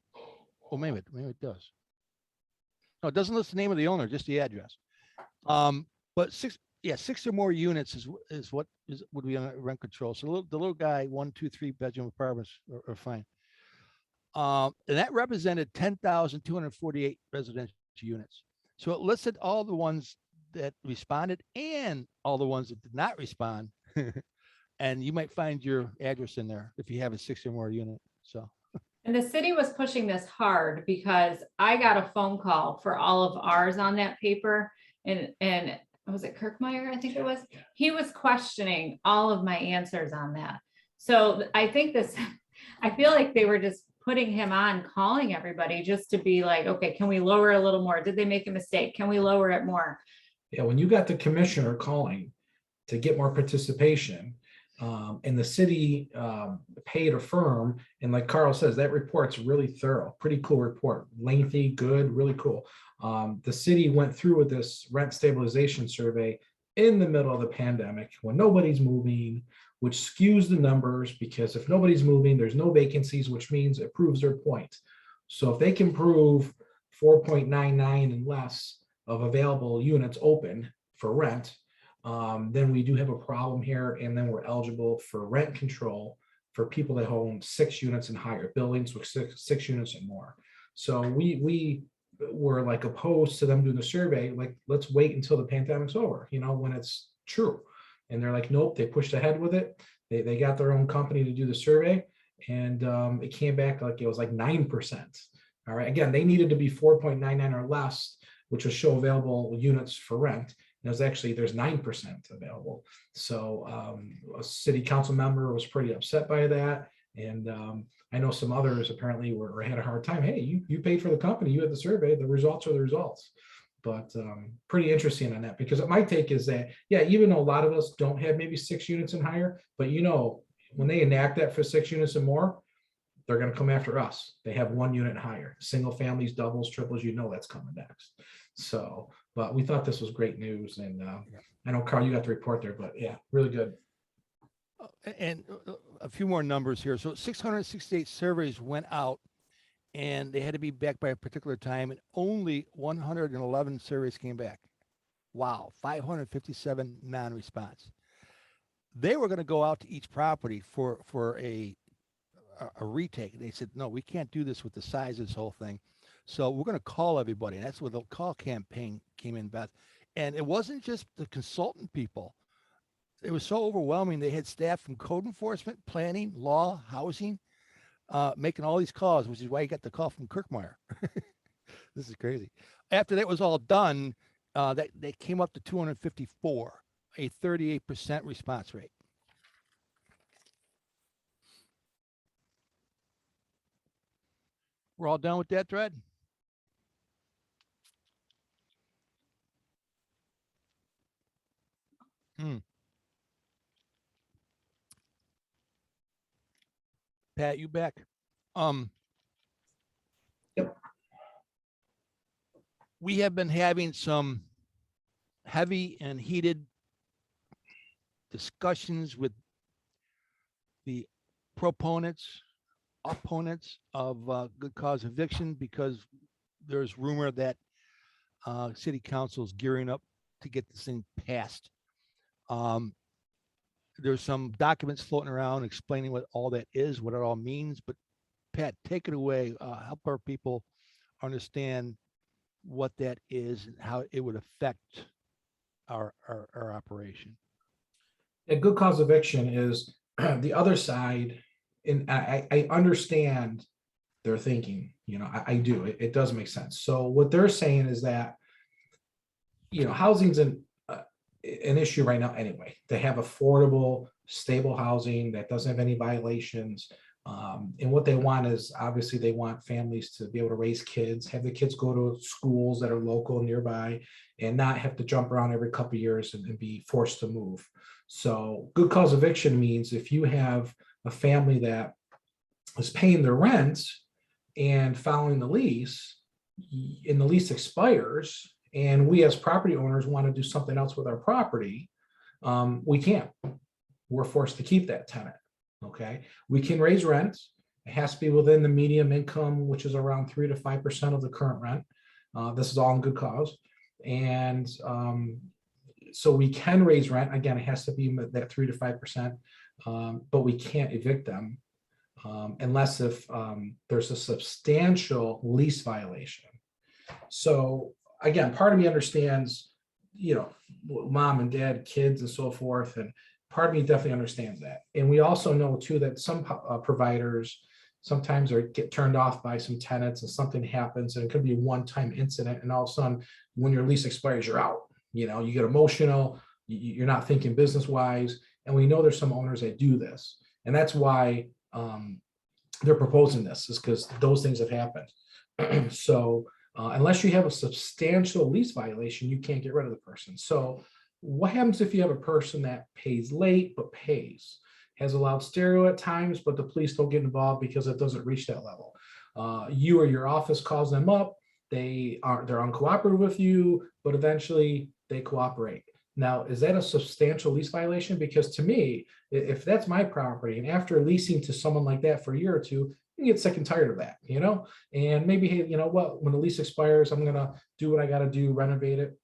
Well, maybe it does. No, it doesn't list the name of the owner, just the address. But 6 or more units is what would be on rent control. So the little guy, 1, 2, 3 bedroom apartments are fine. And that represented 10,248 residential units. So it listed all the ones that responded and all the ones that did not respond. And you might find your address in there if you have a 6 or more unit. So. And the city was pushing this hard because I got a phone call for all of ours on that paper, and was it Kirkmeyer? I think it was. He was questioning all of my answers on that. So I think I feel like they were just putting him on, calling everybody just to be like, okay, can we lower a little more? Did they make a mistake? Can we lower it more? Yeah, when you got the commissioner calling to get more participation, and the city paid a firm, and like Carl says, that report's really thorough, pretty cool report, lengthy, good, really cool. The city went through with this rent stabilization survey in the middle of the pandemic when nobody's moving, which skews the numbers because if nobody's moving, there's no vacancies, which means it proves their point. So if they can prove 4.99 and less of available units open for rent, then we do have a problem here, and then we're eligible for rent control for people that own 6 units and higher, buildings with six units and more. So we were like opposed to them doing the survey, like, let's wait until the pandemic's over, when it's true. And they're like, nope, they pushed ahead with it. They got their own company to do the survey, and it came back like it was like 9%. All right, again, they needed to be 4.99 or less, which will show available units for rent. There's 9% available. So a city council member was pretty upset by that. And I know some others apparently had a hard time. Hey, you paid for the company, you had the survey, the results are the results. But pretty interesting on that, because my take is that, yeah, even though a lot of us don't have maybe 6 units and higher, but when they enact that for 6 units and more, they're going to come after us. They have 1 unit and higher, single families, doubles, triples, that's coming next. So, but we thought this was great news. And I know, Carl, you got the report there, but yeah, really good. And a few more numbers here. So 668 surveys went out, and they had to be back by a particular time, and only 111 surveys came back. Wow, 557 non-response. They were going to go out to each property for a retake. They said, no, we can't do this with the size of this whole thing. So we're going to call everybody. And that's where the call campaign came in, Beth. And it wasn't just the consultant people. It was so overwhelming. They had staff from code enforcement, planning, law, housing, making all these calls, which is why you got the call from Kirkmeyer. This is crazy. After that was all done, they came up to 254, a 38% response rate. We're all done with that thread? Pat, you back? Yep. We have been having some heavy and heated discussions with the proponents, opponents of good cause eviction, because there's rumor that city council is gearing up to get this thing passed. There's some documents floating around explaining what all that is, what it all means. But Pat, take it away. Help our people understand what that is and how it would affect our operation. A good cause eviction is the other side, and I understand their thinking. I do. It does make sense. So what they're saying is that housing's an issue right now anyway. They have affordable, stable housing that doesn't have any violations. And what they want is, obviously, they want families to be able to raise kids, have the kids go to schools that are local nearby, and not have to jump around every couple of years and be forced to move. So good cause eviction means if you have a family that is paying their rent and following the lease, and the lease expires, and we as property owners want to do something else with our property, we can't. We're forced to keep that tenant. Okay, we can raise rent. It has to be within the medium income, which is around 3 to 5% of the current rent. This is all in good cause. And so we can raise rent. Again, it has to be that 3 to 5%, but we can't evict them unless if there's a substantial lease violation. So again, part of me understands, mom and dad, kids and so forth. And part of me definitely understands that. And we also know too, that some providers sometimes get turned off by some tenants and something happens, and it could be a one-time incident. And all of a sudden, when your lease expires, you're out. You get emotional, you're not thinking business-wise. And we know there's some owners that do this. And that's why they're proposing this, is because those things have happened. So unless you have a substantial lease violation, you can't get rid of the person. So what happens if you have a person that pays late but pays, has a loud stereo at times, but the police don't get involved because it doesn't reach that level? You or your office calls them up, they're uncooperative with you, but eventually they cooperate. Now, is that a substantial lease violation? Because to me, if that's my property, and after leasing to someone like that for a year or two, you get sick and tired of that, and maybe, hey, you know what, when the lease expires, I'm going to do what I got to do, renovate it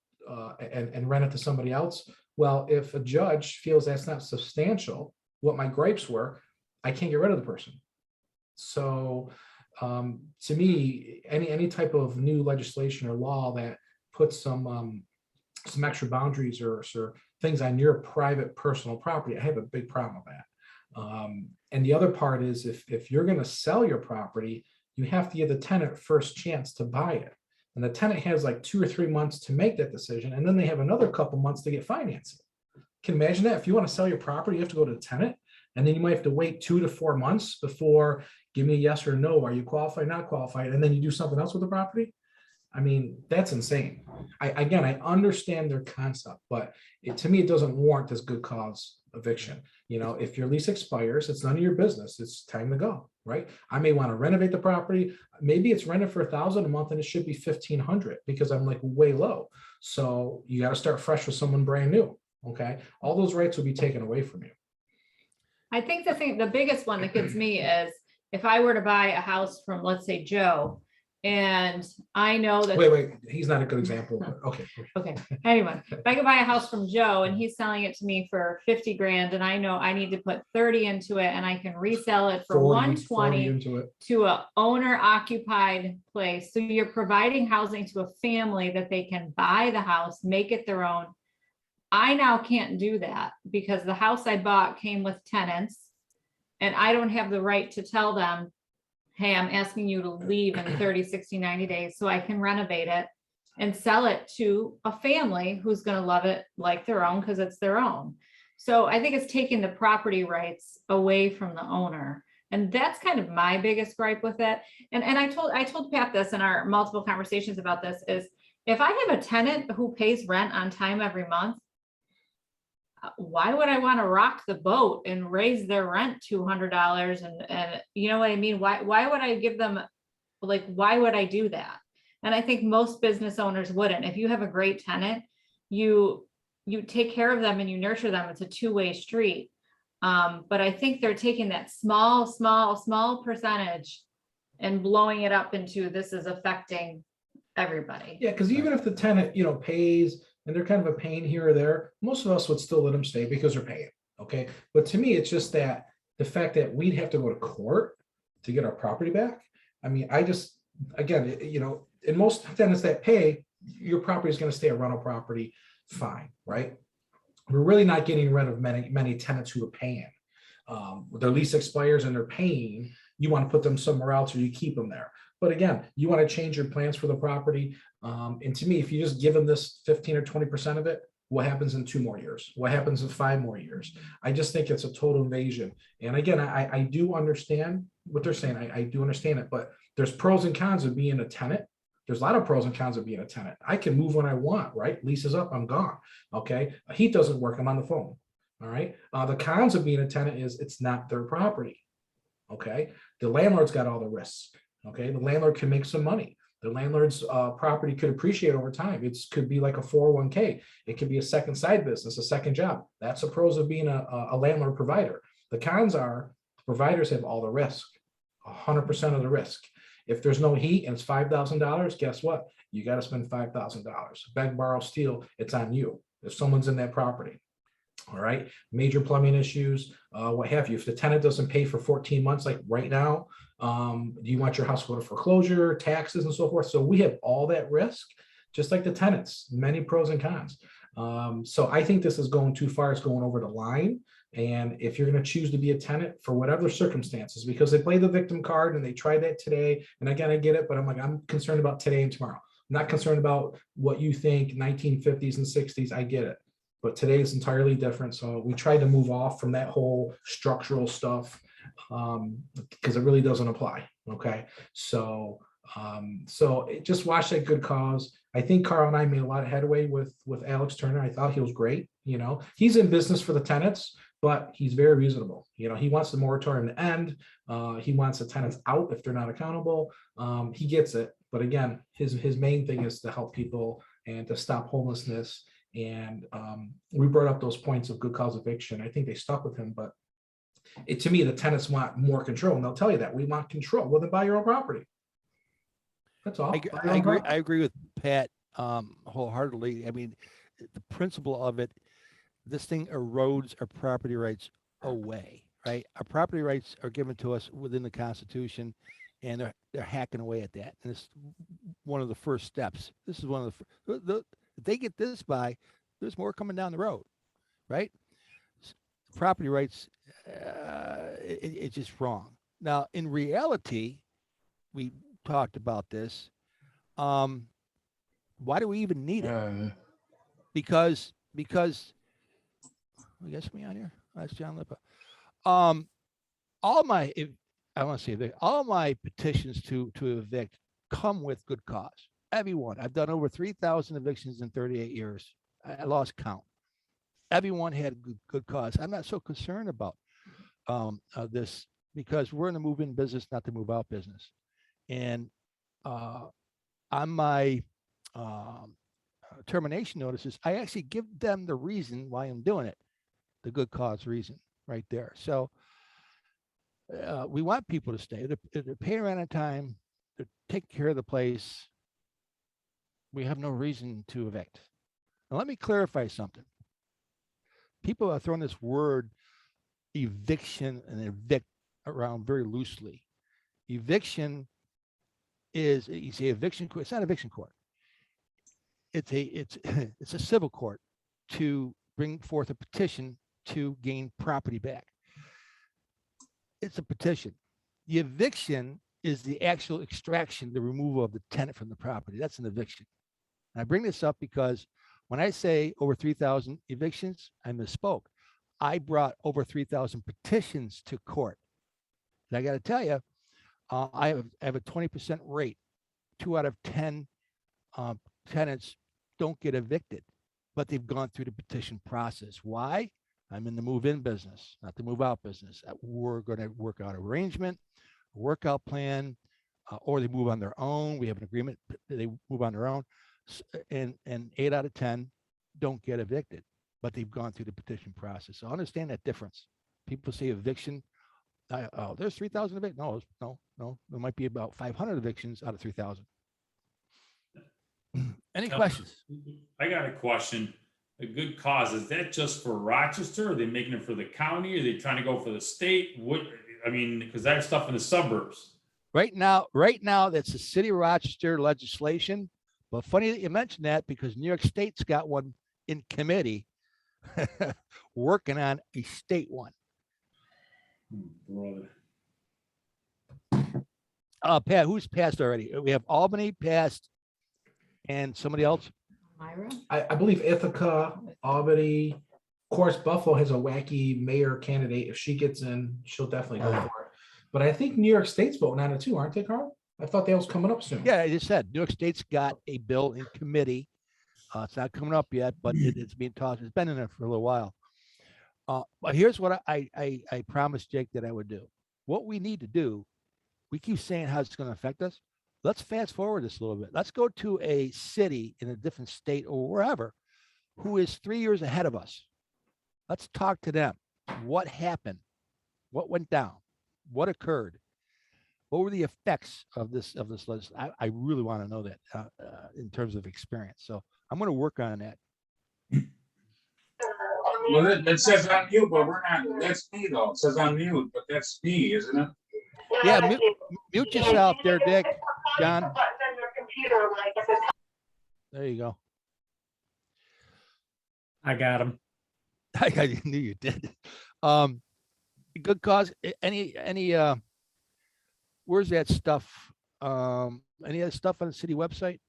and rent it to somebody else. Well, if a judge feels that's not substantial, what my gripes were, I can't get rid of the person. So to me, any type of new legislation or law that puts some extra boundaries or things on your private personal property, I have a big problem with that. And the other part is, if you're going to sell your property, you have to give the tenant first chance to buy it. And the tenant has like 2 or 3 months to make that decision. And then they have another couple months to get financing. Can you imagine that? If you want to sell your property, you have to go to the tenant, and then you might have to wait 2 to 4 months before, give me a yes or no. Are you qualified, not qualified? And then you do something else with the property. I mean, that's insane. I understand their concept, but to me, it doesn't warrant this good cause eviction. If your lease expires, it's none of your business. It's time to go, right? I may want to renovate the property. Maybe it's rented for $1,000 a month and it should be $1,500 because I'm like way low. So you got to start fresh with someone brand new. Okay. All those rights will be taken away from you. I think the biggest one that gets me is if I were to buy a house from, let's say, Joe, and I know that. Wait, he's not a good example, but okay. Okay. Anyway, if I could buy a house from Joe and he's selling it to me for 50 grand, and I know I need to put 30 into it, and I can resell it for 120 to a owner occupied place. So you're providing housing to a family that they can buy the house, make it their own. I now can't do that because the house I bought came with tenants, and I don't have the right to tell them, hey, I'm asking you to leave in 30, 60, 90 days so I can renovate it and sell it to a family who's going to love it like their own because it's their own. So I think it's taking the property rights away from the owner. And that's kind of my biggest gripe with it. And I told Pat this in our multiple conversations about this, is if I have a tenant who pays rent on time every month, why would I want to rock the boat and raise their rent $200? And you know what I mean? Why would I give them, like, why would I do that? And I think most business owners wouldn't. If you have a great tenant, you take care of them and you nurture them. It's a two-way street. But I think they're taking that small percentage and blowing it up into this is affecting everybody. Yeah, because even if the tenant, pays and they're kind of a pain here or there, most of us would still let them stay because they're paying. Okay. But to me, it's just that the fact that we'd have to go to court to get our property back. I mean, again, in most tenants that pay, your property is going to stay a rental property. Fine. Right. We're really not getting rid of many tenants who are paying. Their lease expires and they're paying. you want to put them somewhere else or you keep them there. But again, you want to change your plans for the property. And to me, if you just give them this 15 or 20% of it, what happens in 2 more years? What happens in 5 more years? I just think it's a total invasion. And again, I do understand what they're saying. I do understand it, but there's pros and cons of being a tenant. There's a lot of pros and cons of being a tenant. I can move when I want, right? Lease is up, I'm gone. Okay. Heat doesn't work, I'm on the phone. All right. The cons of being a tenant is it's not their property. Okay. The landlord's got all the risks. Okay. The landlord can make some money. The landlord's property could appreciate over time. It could be like a 401k. It could be a second side business, a second job. That's the pros of being a landlord provider. The cons are providers have all the risk, 100% of the risk. If there's no heat and it's $5,000, guess what? You got to spend $5,000. Beg, borrow, steal. It's on you if someone's in that property. All right. Major plumbing issues, what have you. If the tenant doesn't pay for 14 months, like right now, do you want your house to go to foreclosure, taxes and so forth? So we have all that risk, just like the tenants, many pros and cons. So I think this is going too far. It's going over the line. And if you're going to choose to be a tenant for whatever circumstances, because they play the victim card and they tried that today. And again, I get it, but I'm concerned about today and tomorrow. I'm not concerned about what you think 1950s and 60s. I get it. But today is entirely different. So we tried to move off from that whole structural stuff because it really doesn't apply. Okay. So just watch that good cause. I think Carl and I made a lot of headway with Alex Turner. I thought he was great. You know, he's in business for the tenants, but he's very reasonable. You know, he wants the moratorium to end. He wants the tenants out if they're not accountable. He gets it. But again, his main thing is to help people and to stop homelessness. And we brought up those points of good cause eviction. I think they stuck with him, but to me, the tenants want more control, and they'll tell you that we want control. Well, then buy your own property. That's all. I agree with Pat wholeheartedly. I mean, the principle of it, this thing erodes our property rights away, right? Our property rights are given to us within the Constitution, and they're hacking away at that. And it's one of the first steps. This is one of the if they get this by, there's more coming down the road, right? Property rights, it's just wrong. Now, in reality, we talked about this. Why do we even need it? Because I guess me on here. That's John Lipa. All my petitions to evict come with good cause. Everyone. I've done over 3,000 evictions in 38 years. I lost count. Everyone had good cause. I'm not so concerned about this because we're in the move-in business, not the move-out business. And on my termination notices, I actually give them the reason why I'm doing it, the good cause reason right there. So we want people to stay. They're paying rent on time. They're taking care of the place. We have no reason to evict. Now, let me clarify something. People are throwing this word eviction and evict around very loosely. Eviction is, you say eviction court, it's not eviction court. It's a civil court to bring forth a petition to gain property back. It's a petition. The eviction is the actual extraction, the removal of the tenant from the property. That's an eviction. And I bring this up because when I say over 3,000 evictions, I misspoke. I brought over 3,000 petitions to court. And I got to tell you, I have a 20% rate. 2 out of 10 tenants don't get evicted, but they've gone through the petition process. Why? I'm in the move-in business, not the move-out business. We're going to work out an arrangement, a workout plan, or they move on their own. We have an agreement. They move on their own. And 8 out of 10 don't get evicted, but they've gone through the petition process. So understand that difference. People say eviction. Oh, there's 3,000 evictions. No. There might be about 500 evictions out of 3,000. Any questions? I got a question. A good cause, is that just for Rochester? Are they making it for the county? Are they trying to go for the state? What, I mean, because I have stuff in the suburbs. Right now, that's the city of Rochester legislation. But funny that you mentioned that because New York State's got one in committee working on a state one. Brother. Pat, who's passed already? We have Albany passed and somebody else. Myra? I believe Ithaca, Albany, of course, Buffalo has a wacky mayor candidate. If she gets in, she'll definitely go for it. But I think New York State's voting on it too, aren't they, Carl? I thought that was coming up soon. Yeah, I just said New York State's got a bill in committee. It's not coming up yet, but it's being tossed. It's been in there for a little while. But here's what I promised Jake that I would do. What we need to do, we keep saying how it's going to affect us. Let's fast forward this a little bit. Let's go to a city in a different state or wherever who is 3 years ahead of us. Let's talk to them. What happened? What went down? What occurred? What were the effects of this list? I really want to know that in terms of experience. So I'm going to work on that. Well, it says on mute, but we're not, that's me though. It says on mute, but that's me, isn't it? Yeah, mute yourself there, Dick. John. There you go. I got him. I knew you did. Good cause. Any where's that stuff? Any other stuff on the city website?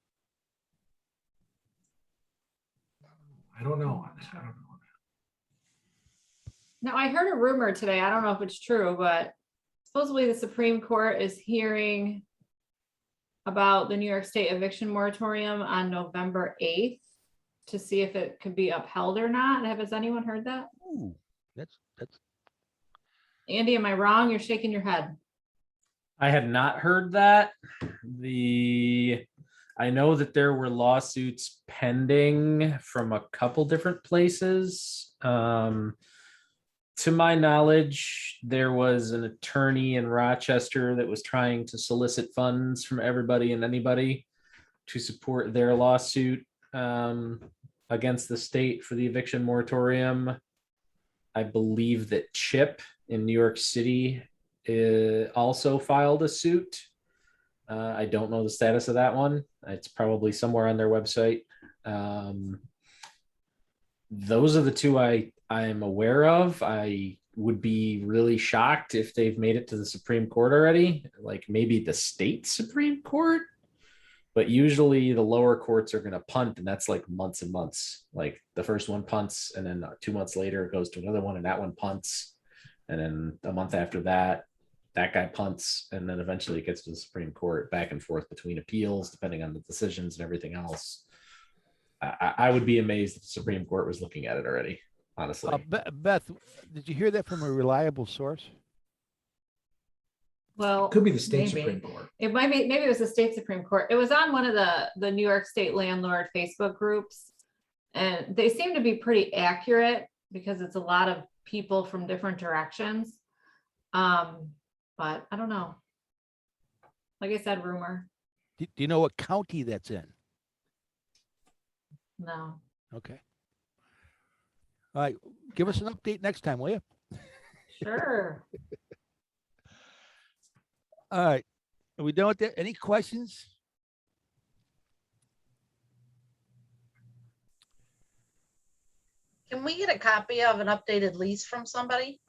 I don't know. Now, I heard a rumor today. I don't know if it's true, but supposedly the Supreme Court is hearing about the New York State eviction moratorium on November 8th to see if it could be upheld or not. Has anyone heard that? Ooh, that's Andy, am I wrong? You're shaking your head. I had not heard that. I know that there were lawsuits pending from a couple different places. To my knowledge, there was an attorney in Rochester that was trying to solicit funds from everybody and anybody to support their lawsuit against the state for the eviction moratorium. I believe that Chip in New York City also filed a suit. I don't know the status of that one. It's probably somewhere on their website. Those are the two I'm aware of. I would be really shocked if they've made it to the Supreme Court already, like maybe the state Supreme Court. But usually the lower courts are going to punt, and that's like months and months. Like the first one punts, and then 2 months later it goes to another one, and that one punts. And then a month after that, that guy punts, and then eventually it gets to the Supreme Court, back and forth between appeals, depending on the decisions and everything else. I would be amazed if the Supreme Court was looking at it already, honestly. Beth, did you hear that from a reliable source? Well, Could be the state maybe. Supreme Court. It might be, maybe it was the state Supreme Court. It was on one of the New York State landlord Facebook groups. And they seem to be pretty accurate because it's a lot of people from different directions. But I don't know. Like I said, rumor. Do you know what county that's in? No. Okay. All right. Give us an update next time, will you? Sure. All right. Are we done with that? Any questions? Can we get a copy of an updated lease from somebody?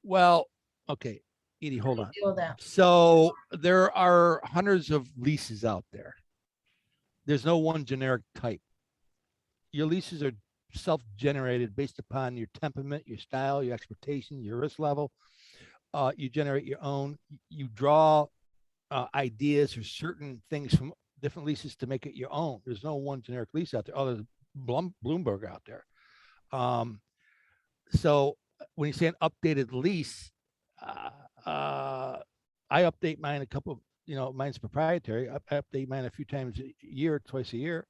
Well, okay. Edie, hold on. Deal with that. So there are hundreds of leases out there. There's no one generic type. Your leases are self-generated based upon your temperament, your style, your expectation, your risk level. You generate your own. You draw ideas or certain things from different leases to make it your own. There's no one generic lease out there other than Bloomberg out there. So when you say an updated lease, I update mine a couple, mine's proprietary. I update mine a few times a year, twice a year.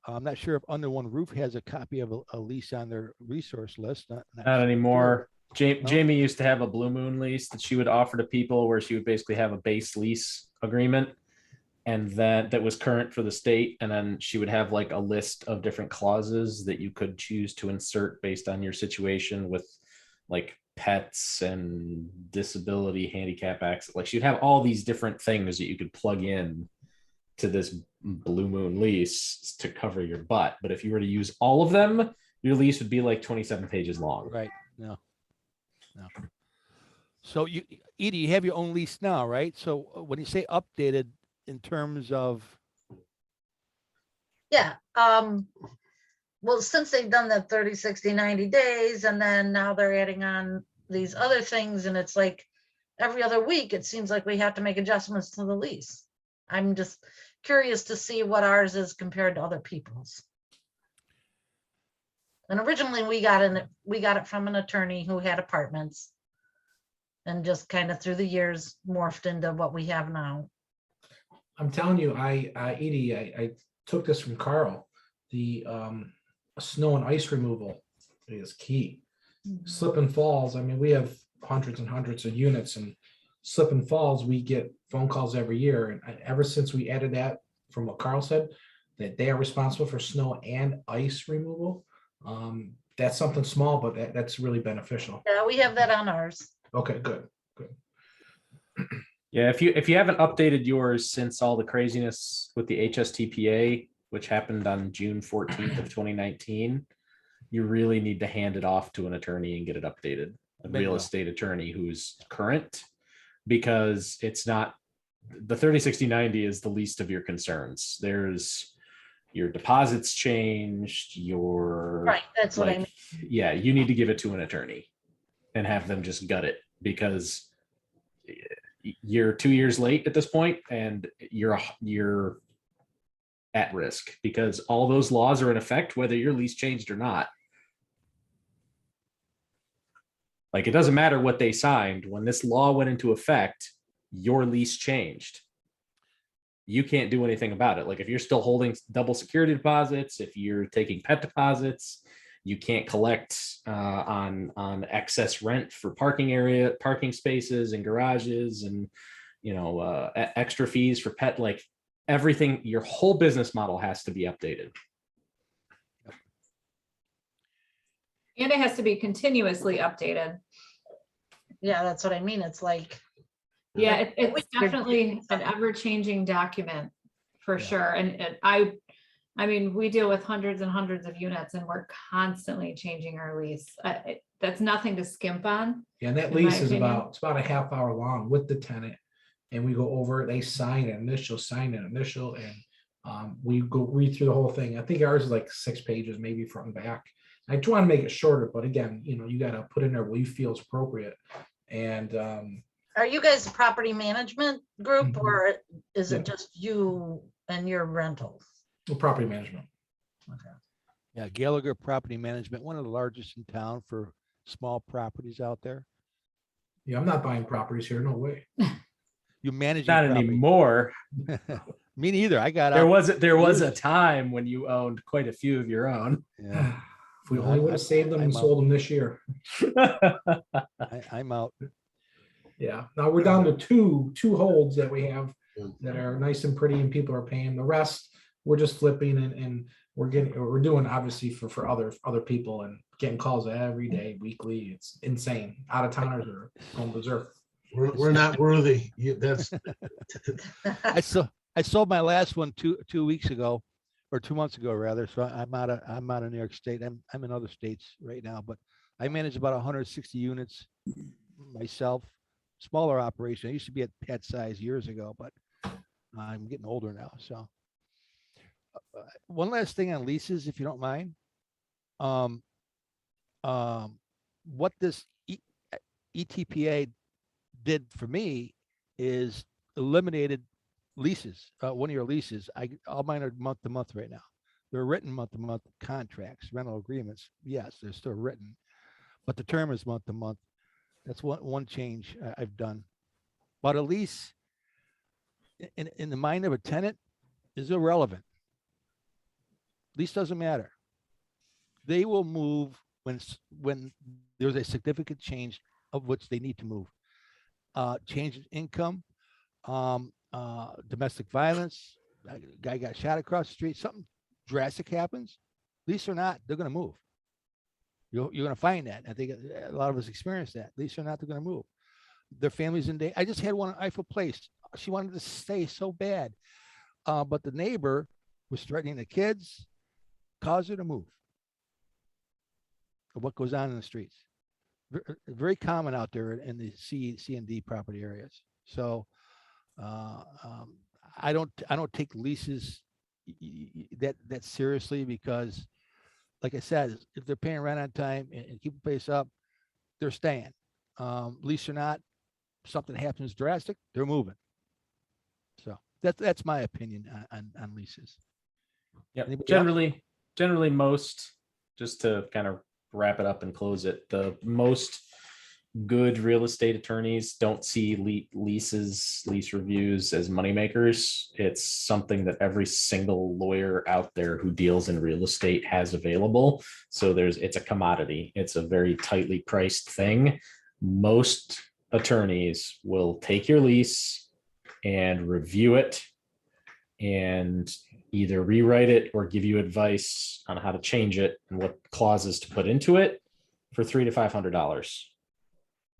I'm not sure if Under One Roof has a copy of a lease on their resource list. Not anymore. No? Jamie used to have a Blue Moon lease that she would offer to people where she would basically have a base lease agreement, and that was current for the state. And then she would have like a list of different clauses that you could choose to insert based on your situation with like pets and disability, handicap access. Like she'd have all these different things that you could plug in to this Blue Moon lease to cover your butt. But if you were to use all of them, your lease would be like 27 pages long. Right. No. So you, Edie, you have your own lease now, right? So when you say updated in terms of, Yeah, well, since they've done that 30, 60, 90 days, and then now they're adding on these other things, and it's like every other week, it seems like we have to make adjustments to the lease. I'm just curious to see what ours is compared to other people's. And originally we got it from an attorney who had apartments. And just kind of through the years morphed into what we have now. I'm telling you, Edie, I took this from Carl. The snow and ice removal is key. Slip and falls. I mean, we have hundreds and hundreds of units, and slip and falls, we get phone calls every year. And ever since we added that, from what Carl said, that they are responsible for snow and ice removal. That's something small, but that's really beneficial. Yeah, we have that on ours. Okay, good. Yeah, if you haven't updated yours since all the craziness with the HSTPA, which happened on June 14th of 2019, you really need to hand it off to an attorney and get it updated. A real Bingo. estate attorney who's current, because it's not, the 30, 60, 90 is the least of your concerns. There's your deposits changed, your Right, that's what I mean. yeah, you need to give it to an attorney and have them just gut it, because you're 2 years late at this point and you're at risk, because all those laws are in effect whether your lease changed or not. Like, it doesn't matter what they signed. When this law went into effect, your lease changed. You can't do anything about it. Like, if you're still holding double security deposits, if you're taking pet deposits, you can't collect on excess rent for parking spaces and garages, and extra fees for pet, like everything. Your whole business model has to be updated. And it has to be continuously updated. Yeah, that's what I mean. It's like, Yeah, it's We're definitely doing an something. ever-changing document for Yeah. sure. And I mean, we deal with hundreds and hundreds of units, and we're constantly changing our lease. That's nothing to skimp on. Yeah, and that In my lease is opinion. it's about a half hour long with the tenant. And we go over it, they sign an initial, and we go read through the whole thing. I think ours is like 6 pages, maybe front and back. I try to make it shorter, but again, you gotta put in there what you feel is appropriate. And are you guys a property management group, Mhm. or is Yeah. it just you and your rentals? property management. yeah, Gallagher Property Management, one of the largest in town for small properties out there. Yeah, I'm not buying properties here, no way. You manage Not property. anymore. Me neither. I got There out. was a years- time when you owned quite a few of your own. Yeah, If we No, only would have saved them and I'm out. sold them this year. I'm out. Yeah, now we're down to two holds that we have Yeah. that are nice and pretty, and people are paying. The rest, we're just flipping, and we're doing obviously for other people, and getting calls every day, weekly. It's insane. Out of towners are home reserve. We're not worthy. That's I sold my last one 2 weeks ago, or 2 months ago rather. So I'm out of New York State. I'm in other states right now, but I manage about 160 units myself. Smaller operation. I used to be at pet size years ago, but I'm getting older now. So one last thing on leases, if you don't mind. What this ETPA did for me is eliminated leases, 1-year leases. All mine are month to month right now. They're written month to month contracts, rental agreements. Yes, they're still written, but the term is month to month. That's one change I've done. But a lease in the mind of a tenant is irrelevant. Lease doesn't matter. They will move when there's a significant change of which they need to move. Change in income, domestic violence, a guy got shot across the street, something drastic happens, lease or not, they're going to move. You're going to find that. I think a lot of us experience that. Lease or not, they're going to move. Their families in day. I just had one at Eiffel Place. She wanted to stay so bad, but the neighbor was threatening the kids, caused her to move. What goes on in the streets? Very common out there in the C and D property areas. So I don't take leases that seriously because, like I said, if they're paying rent on time and keep the place up, they're staying. Lease or not, something happens drastic, they're moving. So that's my opinion on leases. Yep. Anybody else? Generally most, just to kind of wrap it up and close it, the most good real estate attorneys don't see lease reviews as moneymakers. It's something that every single lawyer out there who deals in real estate has available. So it's a commodity. It's a very tightly priced thing. Most attorneys will take your lease and review it and either rewrite it or give you advice on how to change it and what clauses to put into it for $300 to $500.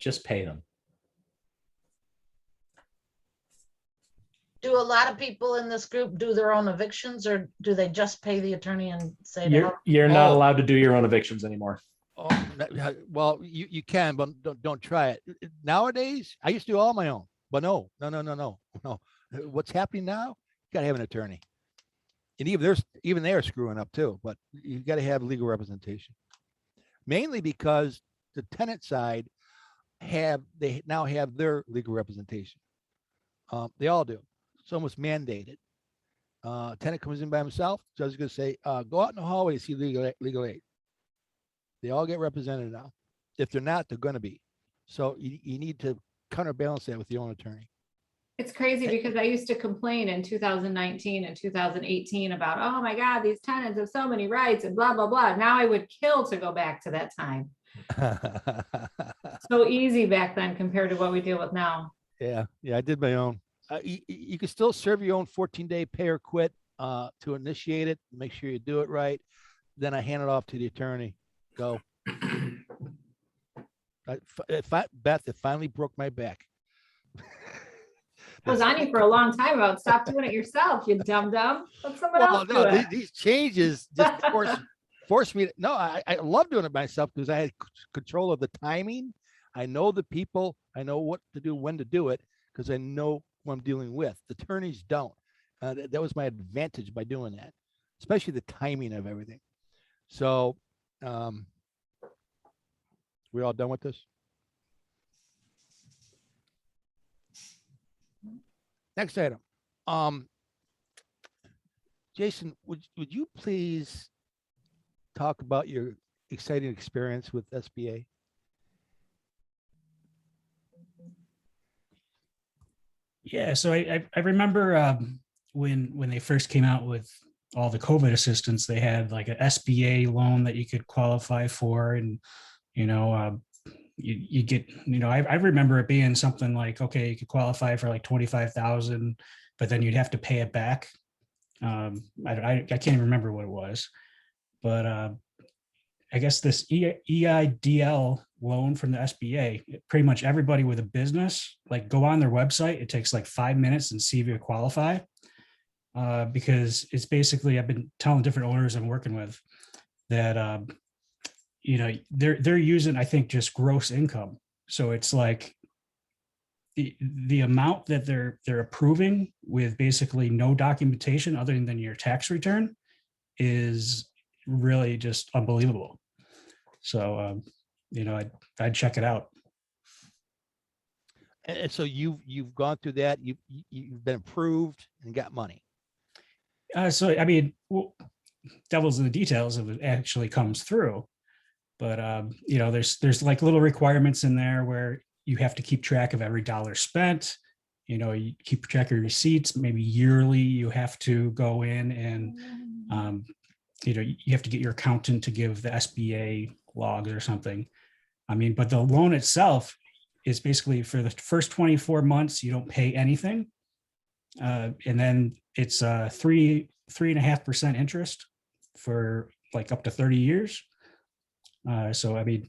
Just pay them. Do a lot of people in this group do their own evictions, or do they just pay the attorney and say, to help? You're not Oh. allowed to do your own evictions anymore. Oh, well, you can, but don't try it. Nowadays, I used to do all my own, but no. What's happening now? You gotta have an attorney. And even they're screwing up too, but you gotta have legal representation. Mainly because the tenant side they now have their legal representation. They all do. It's almost mandated. Tenant comes in by himself, judge is gonna say, go out in the hallway to see legal aid. They all get represented now. If they're not, they're gonna be. So you need to counterbalance that with your own attorney. It's crazy because I used to complain in 2019 and 2018 about, oh my God, these tenants have so many rights and blah, blah, blah. Now I would kill to go back to that time. So easy back then compared to what we deal with now. Yeah, I did my own. You can still serve your own 14-day pay or quit to initiate it, make sure you do it right. Then I hand it off to the attorney. Go. Beth, it finally broke my back. I was on you for a long time about stop doing it yourself, you dumb. Let someone else do it. These changes just forced me to, no, I love doing it myself because I had control of the timing. I know the people, I know what to do, when to do it, because I know what I'm dealing with. The attorneys don't. That was my advantage by doing that, especially the timing of everything. So, we all done with this? Next item. Jason, would you please talk about your exciting experience with SBA? Yeah, so I remember when they first came out with all the COVID assistance, they had like an SBA loan that you could qualify for, and you get, I remember it being something like, okay, you could qualify for like 25,000, but then you'd have to pay it back. I can't even remember what it was, but I guess this EIDL loan from the SBA, pretty much everybody with a business, like go on their website. It takes like 5 minutes and see if you qualify. Because it's basically, I've been telling different owners I'm working with that, they're using, I think, just gross income. So it's like the amount that they're approving with basically no documentation other than your tax return is really just unbelievable. So, I'd check it out. And so you've gone through that. You've been approved and got money. So I mean, devil's in the details if it actually comes through. But there's like little requirements in there where you have to keep track of every dollar spent. You keep track of your receipts. Maybe yearly you have to go in and you have to get your accountant to give the SBA logs or something. I mean, but the loan itself is basically for the first 24 months, you don't pay anything. And then it's 3.5% interest for like up to 30 years. So, I mean,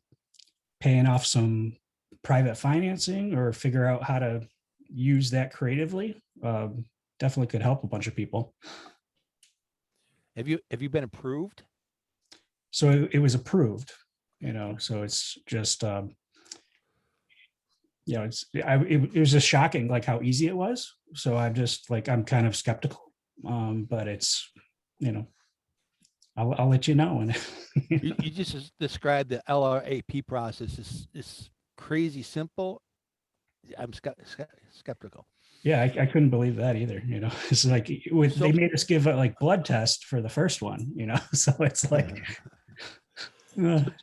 paying off some private financing or figure out how to use that creatively definitely could help a bunch of people. Have you been approved? So it was approved, so it's just, you know, it was just shocking, like how easy it was. So I'm just like, I'm kind of skeptical. But it's, you know, I'll let you know. And You just described the LRAP process is crazy simple. I'm skeptical. yeah, I couldn't believe that either. You know, it's like they So- made us give a like blood test for the first one, you know, so it's like,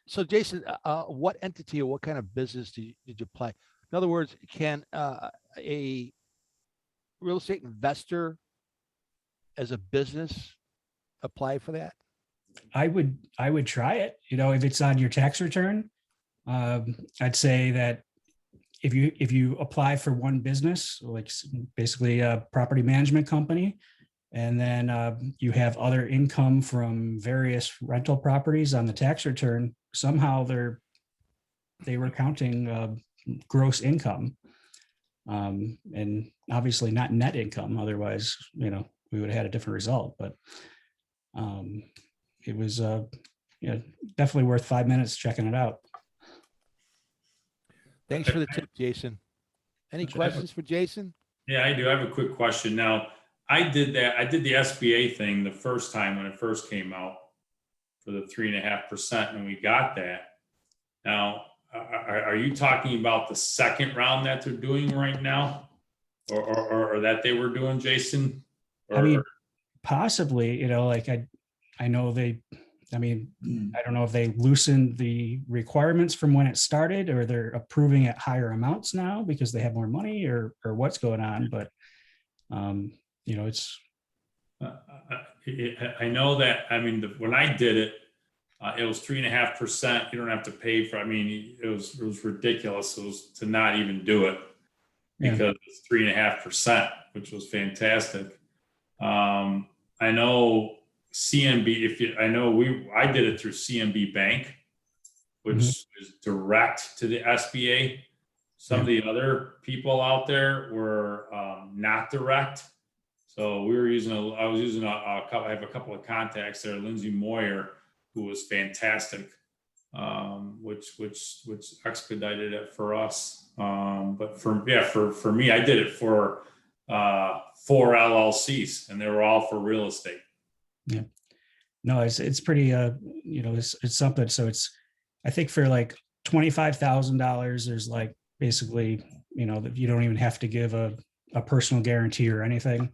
So Jason, what entity or what kind of business did you apply? In other words, can a real estate investor as a business apply for that? I would try it, you know, if it's on your tax return. I'd say that if you apply for one business, like basically a property management company, and then you have other income from various rental properties on the tax return, somehow they were counting gross income, and obviously not net income. Otherwise, you know, we would have had a different result. But it was you know, definitely worth 5 minutes checking it out. Thanks for the tip, Jason. Any questions for Jason? Yeah, I do. I have a quick question. Now, I did the SBA thing the first time when it first came out for the 3.5%, and we got that. Now, are you talking about the second round that they're doing right now, or that they were doing, Jason? I mean, possibly, you know, like I know I don't know if they loosened the requirements from when it started, or they're approving at higher amounts now because they have more money, or what's going on. But, you know, it's. I know that, I mean, when I did it, it was 3.5%. You don't have to pay for, I mean, it was ridiculous. It was to not even do it because it's 3.5%, which was fantastic. I know CMB, I did it through CMB Bank, which is direct to the SBA. Some of the other people out there were not direct. So we were I was using I have a couple of contacts there, Lindsay Moyer, who was fantastic, which expedited it for us. But for me, I did it for 4 LLCs, and they were all for real estate. Yeah, no, it's pretty, you know, it's something. So it's, I think for like $25,000, there's like basically, you know, that you don't even have to give a personal guarantee or anything.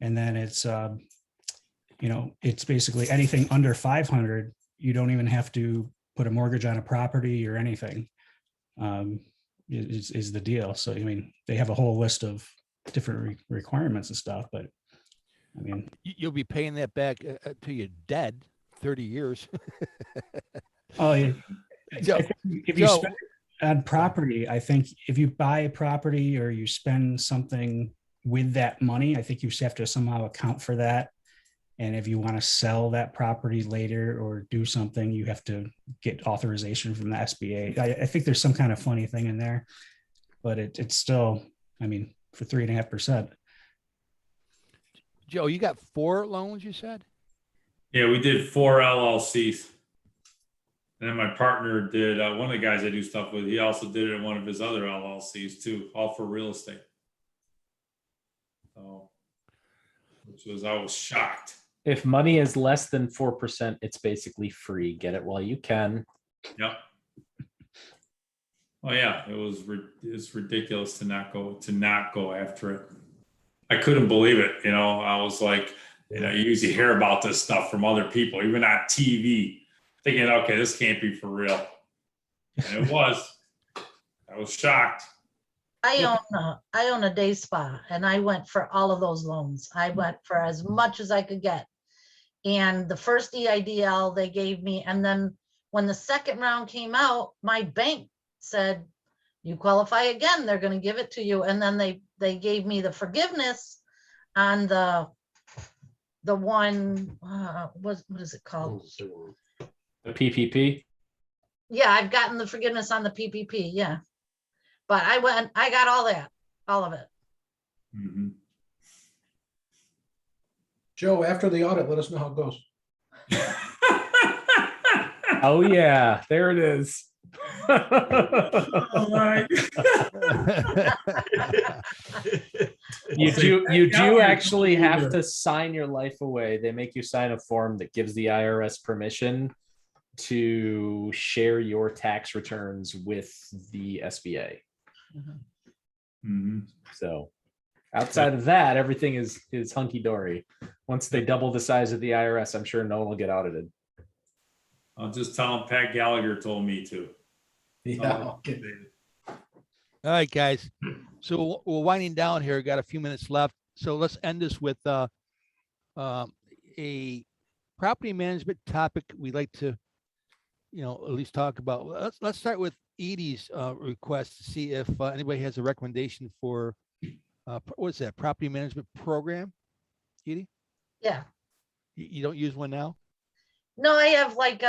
And then it's, you know, it's basically anything under 500, you don't even have to put a mortgage on a property or anything, is the deal. So, I mean, they have a whole list of different requirements and stuff, but I mean, You'll be paying that back till you're dead, 30 years. oh, yeah. Joe, I think if you spend it on property, I think if you buy a property or you spend something with that money, I think you have to somehow account for that. And if you want to sell that property later or do something, you have to get authorization from the SBA. I think there's some kind of funny thing in there, but it's still, I mean, for 3.5%. Joe, you got 4 loans, you said? Yeah, we did 4 LLCs. And then my partner did, one of the guys I do stuff with, he also did it in one of his other LLCs too, all for real estate. So, I was shocked. If money is less than 4%, it's basically free. Get it while you can. Yep. Oh yeah, it's ridiculous to not go after it. I couldn't believe it. You know, I was like, you know, you usually hear about this stuff from other people, even on TV, thinking, okay, this can't be for real. And it was. I was shocked. I own a day spa, and I went for all of those loans. I went for as much as I could get. And the first EIDL they gave me, and then when the second round came out, my bank said, you qualify again, they're going to give it to you. And then they gave me the forgiveness on the one, what is it called? The PPP. Yeah, I've gotten the forgiveness on the PPP. Yeah. But I got all of it. Mm-hmm. Joe, after the audit, let us know how it goes. Oh yeah, there it is. Oh, my. You do actually have to sign your life away. They make you sign a form that gives the IRS permission to share your tax returns with the SBA. Mhm. So outside of that, everything is hunky dory. Once they double the size of the IRS, I'm sure no one will get audited. I'll just tell them Pat Gallagher told me to. Yeah. Okay. All right, guys. So we're winding down here. Got a few minutes left. So let's end this with a property management topic we'd like to, at least talk about. Let's start with Edie's request to see if anybody has a recommendation for what's that property management program. Edie, Yeah. you don't use one now? No, I have like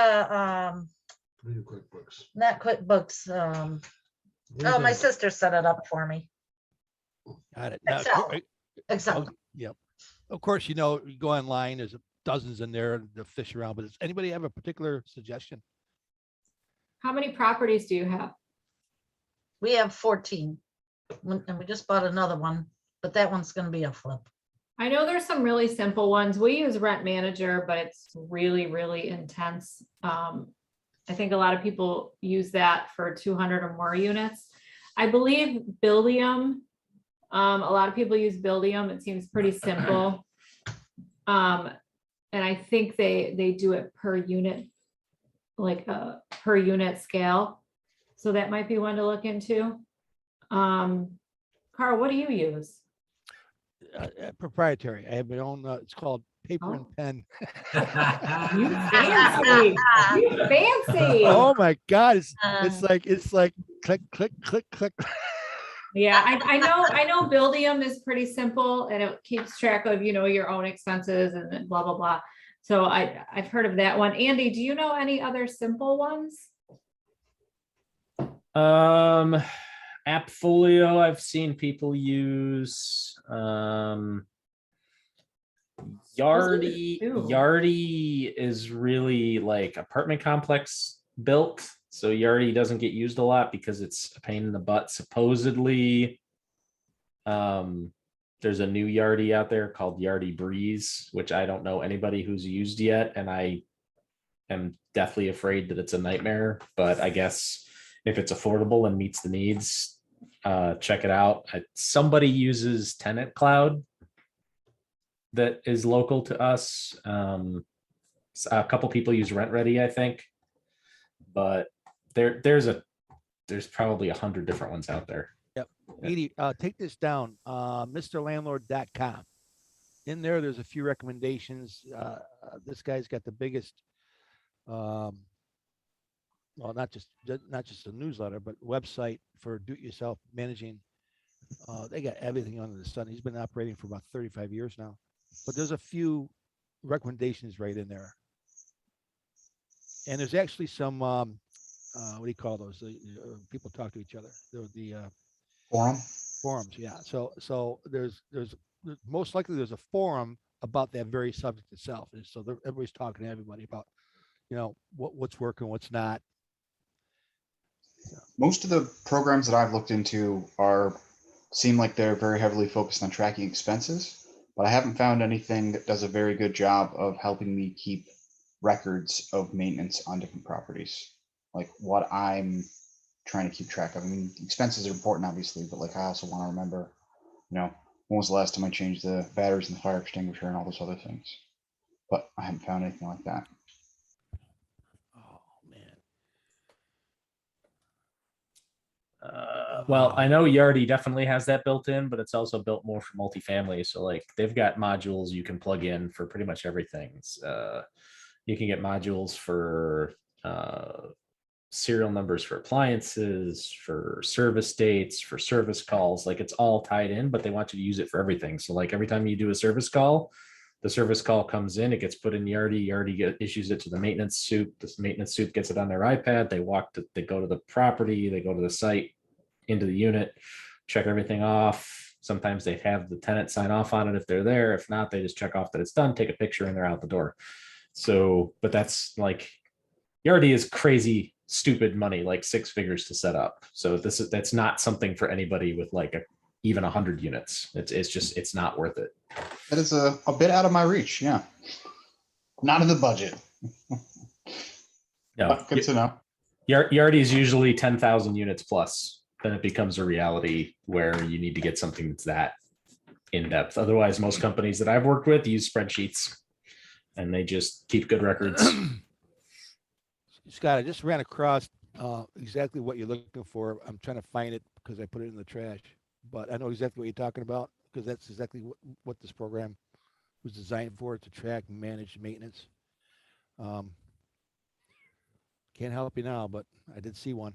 Read QuickBooks. not QuickBooks. Oh, my sister set it up for me. Got it. Excel. Excel. Yep. Of course, you go online. There's dozens in there to fish around. But does anybody have a particular suggestion? How many properties do you have? We have 14. And we just bought another one, but that one's going to be a flip. I know there's some really simple ones. We use Rent Manager, but it's really, really intense. I think a lot of people use that for 200 or more units. I believe Buildium, a lot of people use Buildium. It seems pretty simple. And I think they do it per unit, like a per unit scale. So that might be one to look into. Carl, what do you use? Proprietary. I have my own. It's called Paper and Oh. Pen. You fancy. You fancy. Oh my God! It's like click, click, click, click. Yeah, I know Buildium is pretty simple and it keeps track of, your own expenses and then blah, blah, blah. So I've heard of that one. Andy, do you know any other simple ones? Appfolio, I've seen people use. Yardi Ooh. Yardi is really like apartment complex built. So Yardi doesn't get used a lot because it's a pain in the butt. Supposedly, there's a new Yardi out there called Yardi Breeze, which I don't know anybody who's used yet. And I am deathly afraid that it's a nightmare, but I guess if it's affordable and meets the needs, check it out. Somebody uses Tenant Cloud that is local to us. A couple people use Rent Ready, I think, but there's probably 100 different ones out there. Yep. Edie, take this down. MrLandlord.com. In there's a few recommendations. This guy's got the biggest. Well, not just a newsletter, but website for do-it-yourself managing. They got everything under the sun. He's been operating for about 35 years now, but there's a few recommendations right in there. And there's actually some, what do you call those? People talk to each other. The forums. Yeah. So there's most likely there's a forum about that very subject itself. And so everybody's talking to everybody about, what's working, what's not. Most of the programs that I've looked into seem like they're very heavily focused on tracking expenses, but I haven't found anything that does a very good job of helping me keep records of maintenance on different properties, like what I'm trying to keep track of. I mean, expenses are important, obviously, but I also want to remember, when was the last time I changed the batteries in the fire extinguisher and all those other things. But I haven't found anything like that. Oh man. Well, I know Yardi definitely has that built in, but it's also built more for multifamily. So they've got modules you can plug in for pretty much everything. You can get modules for serial numbers for appliances, for service dates, for service calls. It's all tied in, but they want you to use it for everything. So every time you do a service call, the service call comes in, it gets put in Yardi. Yardi issues it to the maintenance soup. This maintenance soup gets it on their iPad. They go to the property, they go to the site, into the unit, check everything off. Sometimes they have the tenant sign off on it if they're there. If not, they just check off that it's done, take a picture, and they're out the door. So, but that's Yardi is crazy stupid money, like 6 figures to set up. So that's not something for anybody with like even 100 units. It's not worth it. That is a bit out of my reach. Yeah. Not in the budget. No, Good to know. Yardi is usually 10,000 units plus. Then it becomes a reality where you need to get something that's that in depth. Otherwise, most companies that I've worked with use spreadsheets and they just keep good records. Scott, I just ran across exactly what you're looking for. I'm trying to find it because I put it in the trash, but I know exactly what you're talking about because that's exactly what this program was designed for, to track and manage maintenance. Can't help you now, but I did see one.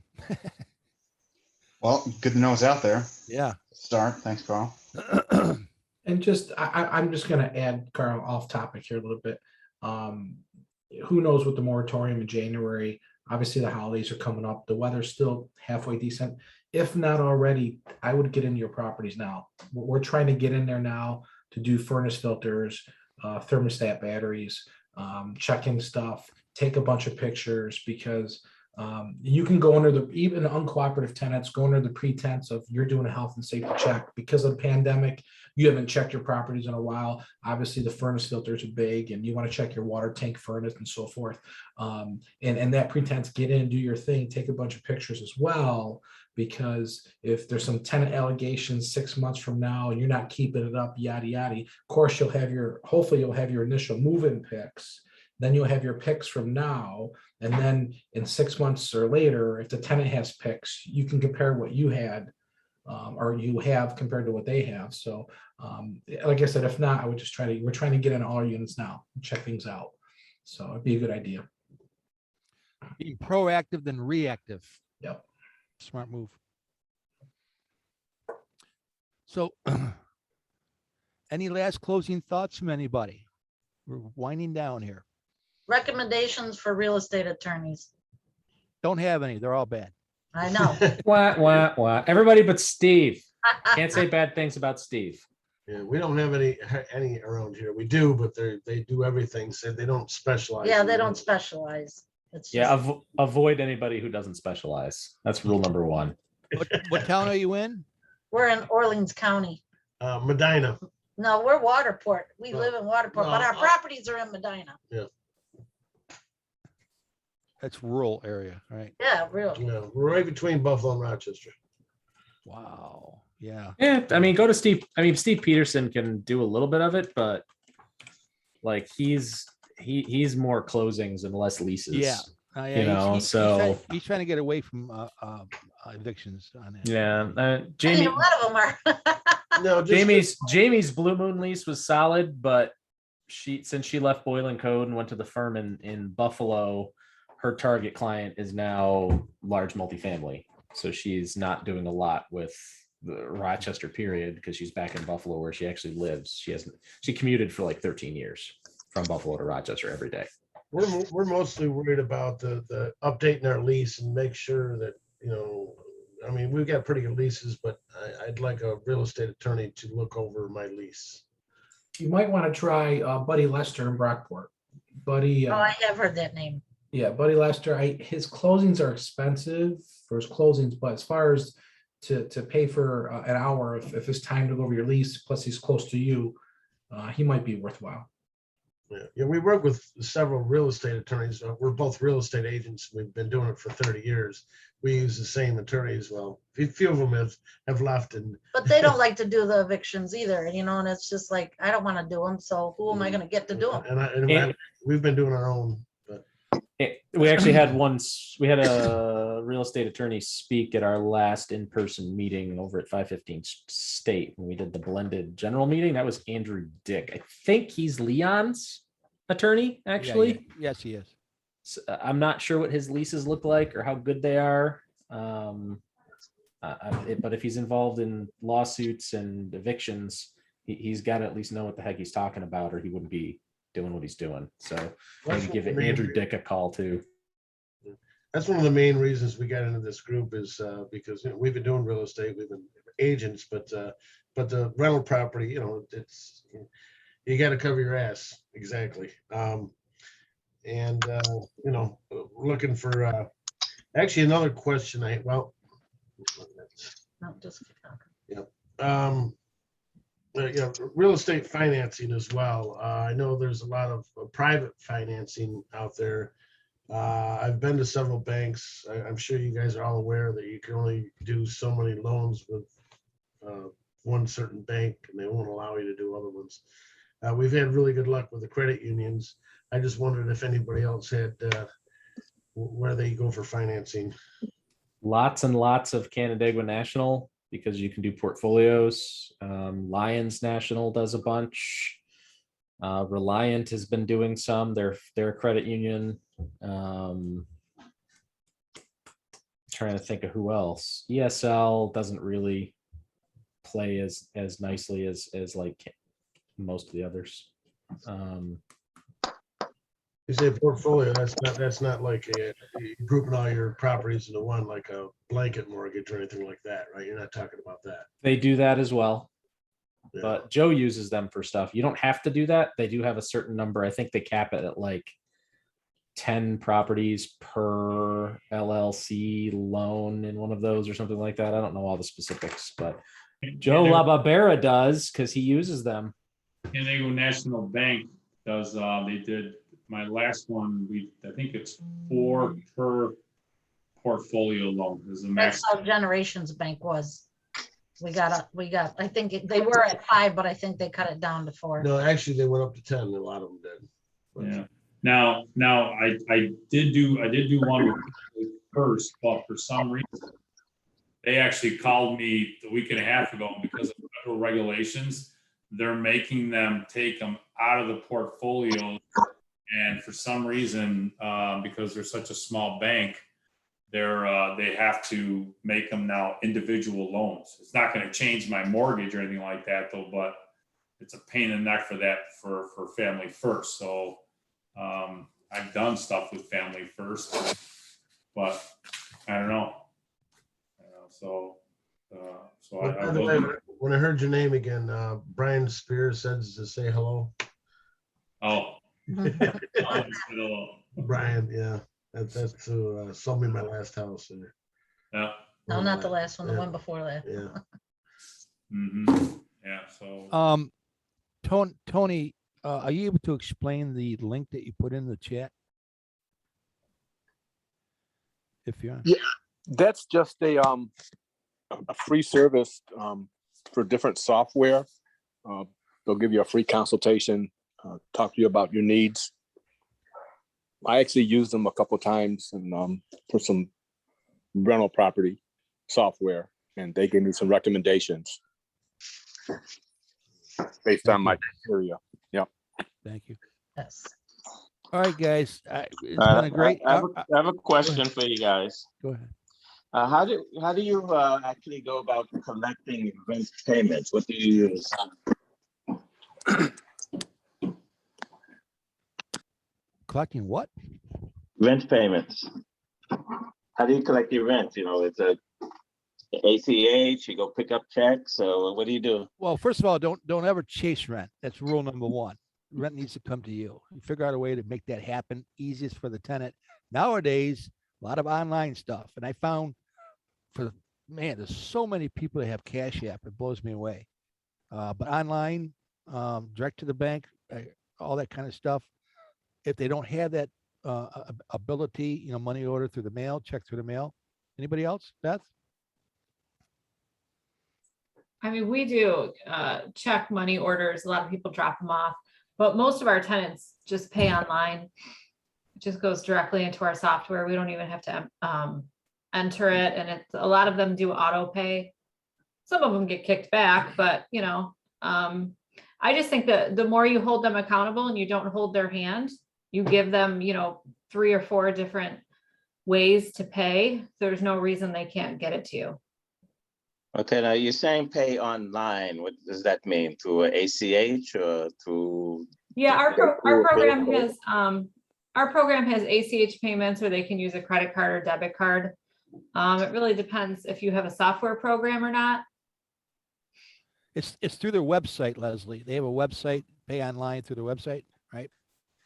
Well, good to know it's out there. Yeah. Start. Thanks, Carl. And just, I'm just gonna add, Carl, off topic here a little bit. Who knows with the moratorium in January? Obviously, the holidays are coming up. The weather's still halfway decent. If not already, I would get into your properties now. We're trying to get in there now to do furnace filters, thermostat batteries, check-in stuff, take a bunch of pictures, because you can go under even uncooperative tenants go under the pretense of you're doing a health and safety check. Because of the pandemic, you haven't checked your properties in a while. Obviously, the furnace filters are big and you want to check your water tank furnace and so forth. And that pretense, get in, do your thing, take a bunch of pictures as well. Because if there's some tenant allegations 6 months from now and you're not keeping it up, yada, yada, of course, hopefully you'll have your initial move-in pics. Then you'll have your pics from now. And then in 6 months or later, if the tenant has pics, you can compare what you had or you have compared to what they have. So like I said, if not, I would just we're trying to get in all our units now and check things out. So it'd be a good idea. Being proactive than reactive. Yep. Smart move. So any last closing thoughts from anybody? We're winding down here. Recommendations for real estate attorneys. Don't have any. They're all bad. I know. Wah, wah, wah. Everybody but Steve. Can't say bad things about Steve. Yeah, we don't have any around here. We do, but they do everything. So they don't specialize. Yeah, they don't specialize. It's Yeah, just, avoid anybody who doesn't specialize. That's rule number 1. What town are you in? we're in Orleans County. Medina. No, we're Waterport. We No, live in Waterport, but no, our properties are in Medina. That's rural area, right? Yeah, real. Yeah, we're right between Buffalo and Rochester. Wow. Yeah. Yeah, I mean, go to Steve. I mean, Steve Peterson can do a little bit of it, but like he's more closings and less leases. Yeah. You know, so he's trying to get away from evictions on it. yeah. I think Jamie, a lot of them are. No, just Jamie's Blue Moon lease was solid, but since she left Boylan Code and went to the firm in Buffalo, her target client is now large multifamily. So she's not doing a lot with the Rochester period because she's back in Buffalo where she actually lives. She commuted for like 13 years from Buffalo to Rochester every day. we're mostly worried about the updating our lease and make sure that, I mean, we've got pretty good leases, but I'd like a real estate attorney to look over my lease. You might want to try Buddy Lester in Brockport. Buddy. Oh, I have heard that name. Yeah, Buddy Lester, his closings are expensive for his closings, but as far as to pay for an hour, if it's time to go over your lease, plus he's close to you, he might be worthwhile. Yeah, we work with several real estate attorneys. We're both real estate agents. We've been doing it for 30 years. We use the same attorneys. Well, a few of them have left, and But they don't like to do the evictions either, and it's just like, I don't want to do them, so who am I going to get to do them? we've been doing our own. We actually had a real estate attorney speak at our last in-person meeting over at 515 State when we did the blended general meeting. That was Andrew Dick. I think he's Leon's attorney, actually. Yeah. Yes, he is. So, I'm not sure what his leases look like or how good they are. But if he's involved in lawsuits and evictions, he's got to at least know what the heck he's talking about, or he wouldn't be doing what he's doing. So maybe give Andrew Dick a call too. That's one of the main reasons we got into this group is because we've been doing real estate, we've been agents, but the rental property, it's you got to cover your ass. Exactly. Looking for Actually, another question No, just keep talking. real estate financing as well. I know there's a lot of private financing out there. I've been to several banks. I'm sure you guys are all aware that you can only do so many loans with one certain bank, and they won't allow you to do other ones. We've had really good luck with the credit unions. I just wondered if anybody else had where they go for financing. Lots and lots of Canandaigua National, because you can do portfolios. Lions National does a bunch. Reliant has been doing some. They're a credit union. Trying to think of who else. ESL doesn't really play as nicely as like most of the others. You say portfolio, that's not like you're grouping all your properties into one, like a blanket mortgage or anything like that, right? You're not talking about that. They do that as well, Yeah. but Joe uses them for stuff. You don't have to do that. They do have a certain number. I think they cap it at like 10 properties per LLC loan in one of those or something like that. I don't know all the specifics, but Joe LaBarbera does because he uses them. Canandaigua National Bank does, they did my last one, I think it's 4 per portfolio loan is the max. That's how Generations Bank was. We got, I think they were at 5, but I think they cut it down to 4. No, actually, they went up to 10. A lot of them did. But Yeah. Now I did do one with First, but for some reason, they actually called me a week and a half ago, and because of federal regulations, they're making them take them out of the portfolio. And for some reason, because they're such a small bank, they have to make them now individual loans. It's not going to change my mortgage or anything like that, though. But it's a pain in the neck for that for Family First. So I've done stuff with Family First, but I don't know. So by the way, when I heard your name again, Brian Spears says to say hello. Oh. Brian, yeah, that's who sold me my last house. Yeah. No, not the last one, the one before that. Yeah. Mm-hmm. Yeah. So. Tony, are you able to explain the link that you put in the chat? If you're. Yeah, that's just a free service for different software. They'll give you a free consultation, talk to you about your needs. I actually used them a couple of times and for some rental property software, and they gave me some recommendations based on my criteria. Yeah. Thank you. Yes. All right, guys. It's been a great. I have a question for you guys. Go ahead. How do you actually go about collecting rent payments? What do you use? Collecting what? Rent payments. How do you collect your rent? You know, it's a ACH. You go pick up checks. So what do you do? Well, first of all, don't ever chase rent. That's rule number 1. Rent needs to come to you. You figure out a way to make that happen easiest for the tenant. Nowadays, a lot of online stuff, and I found there's so many people that have Cash App. It blows me away. But online, direct to the bank, all that kind of stuff. If they don't have that ability, money order through the mail, check through the mail. Anybody else, Beth? I mean, we do check money orders. A lot of people drop them off, but most of our tenants just pay online. It just goes directly into our software. We don't even have to enter it. And a lot of them do auto pay. Some of them get kicked back, but I just think that the more you hold them accountable and you don't hold their hand, you give them, 3 or 4 different ways to pay. There's no reason they can't get it to you. Okay, now you're saying pay online. What does that mean? Through ACH or through? Yeah, our program has ACH payments, or they can use a credit card or debit card. It really depends if you have a software program or not. It's through their website, Leslie. They have a website, pay online through their website, right?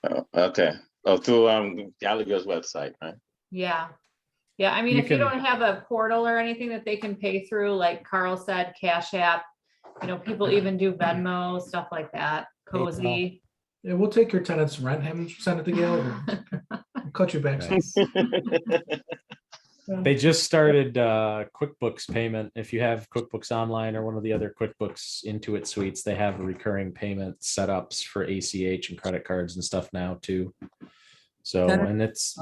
Oh, okay. Oh, through Gallagher's website, right? Yeah. Yeah, I mean, You if you can- don't have a portal or anything that they can pay through, like Carl said, Cash App, people even do Venmo, stuff like that, Cozy. Yeah, we'll take your tenant's rent, him, send it to Gail. We'll cut you back some. They just started QuickBooks payment. If you have QuickBooks Online or one of the other QuickBooks Intuit suites, they have recurring payment setups for ACH and credit cards and stuff now too. So, and it's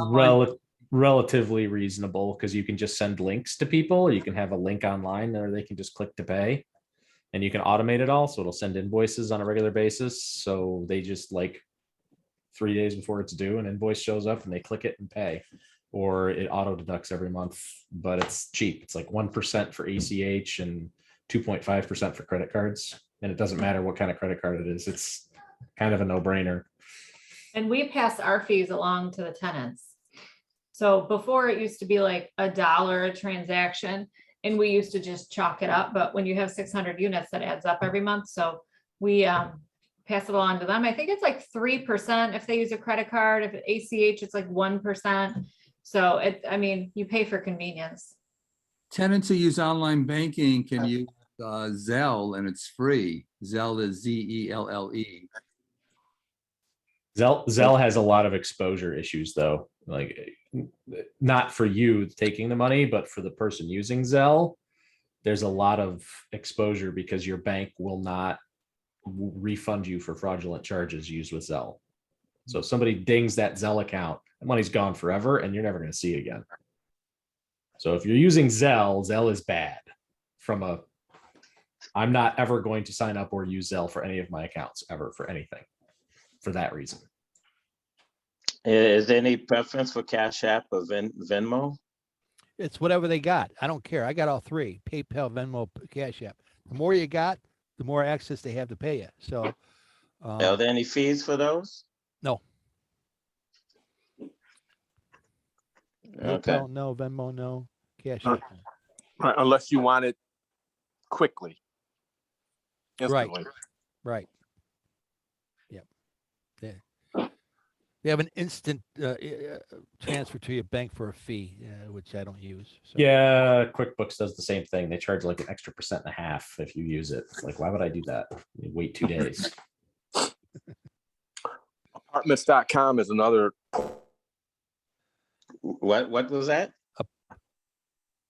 relatively reasonable because you can just send links to people. You can have a link online or they can just click to pay. And you can automate it all. So it'll send invoices on a regular basis. So they just 3 days before it's due, an invoice shows up and they click it and pay. Or it auto deducts every month, but it's cheap. It's like 1% for ACH and 2.5% for credit cards. And it doesn't matter what kind of credit card it is. It's kind of a no-brainer. And we pass our fees along to the tenants. So before it used to be like $1 a transaction and we used to just chalk it up. But when you have 600 units, that adds up every month. So we pass it along to them. I think it's like 3% if they use a credit card. If ACH, it's like 1%. So you pay for convenience. Tenants who use online banking can use Zelle and it's free. Zelle is Zelle. Zelle has a lot of exposure issues though. Not for you taking the money, but for the person using Zelle, there's a lot of exposure because your bank will not refund you for fraudulent charges used with Zelle. So if somebody dings that Zelle account, that money's gone forever and you're never going to see it again. So if you're using Zelle is bad I'm not ever going to sign up or use Zelle for any of my accounts ever for anything for that reason. Is there any preference for Cash App or Venmo? It's whatever they got. I don't care. I got all three: PayPal, Venmo, Cash App. The more you got, the more access they have to pay you. So, Are there any fees for those? no. Okay. PayPal, no. Venmo, no. Cash App. no. Right, unless you want it quickly. Right. Instantly. Right. Yep. They have an instant transfer to your bank for a fee, which I don't use. So. Yeah, QuickBooks does the same thing. They charge like an extra 1.5% if you use it. It's like, why would I do that? You wait 2 days. Apartments.com is another. What was that?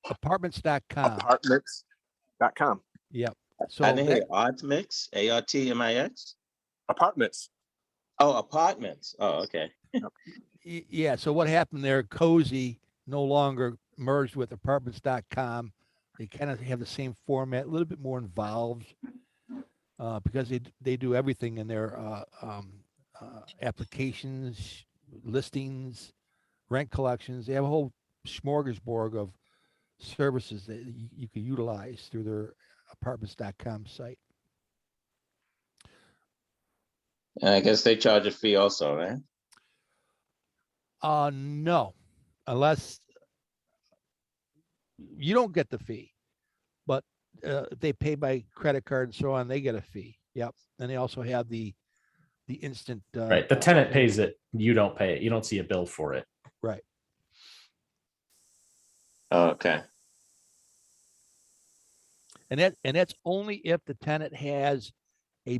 Apartments.com. Apartments.com. Yep. So I didn't hear Artmix, ARTMIX. Apartments. Oh, apartments. Oh, okay. Yeah. So what happened there? Cozy no longer merged with Apartments.com. They kind of have the same format, a little bit more involved because they do everything in their applications, listings, rent collections. They have a whole smorgasbord of services that you can utilize through their Apartments.com site. I guess they charge a fee also, right? No, unless you don't get the fee, but if they pay by credit card and so on, they get a fee. Yep. And they also have the instant. Right. The tenant pays it. You don't pay it. You don't see a bill for it. Right. Oh, okay. And that's only if the tenant has a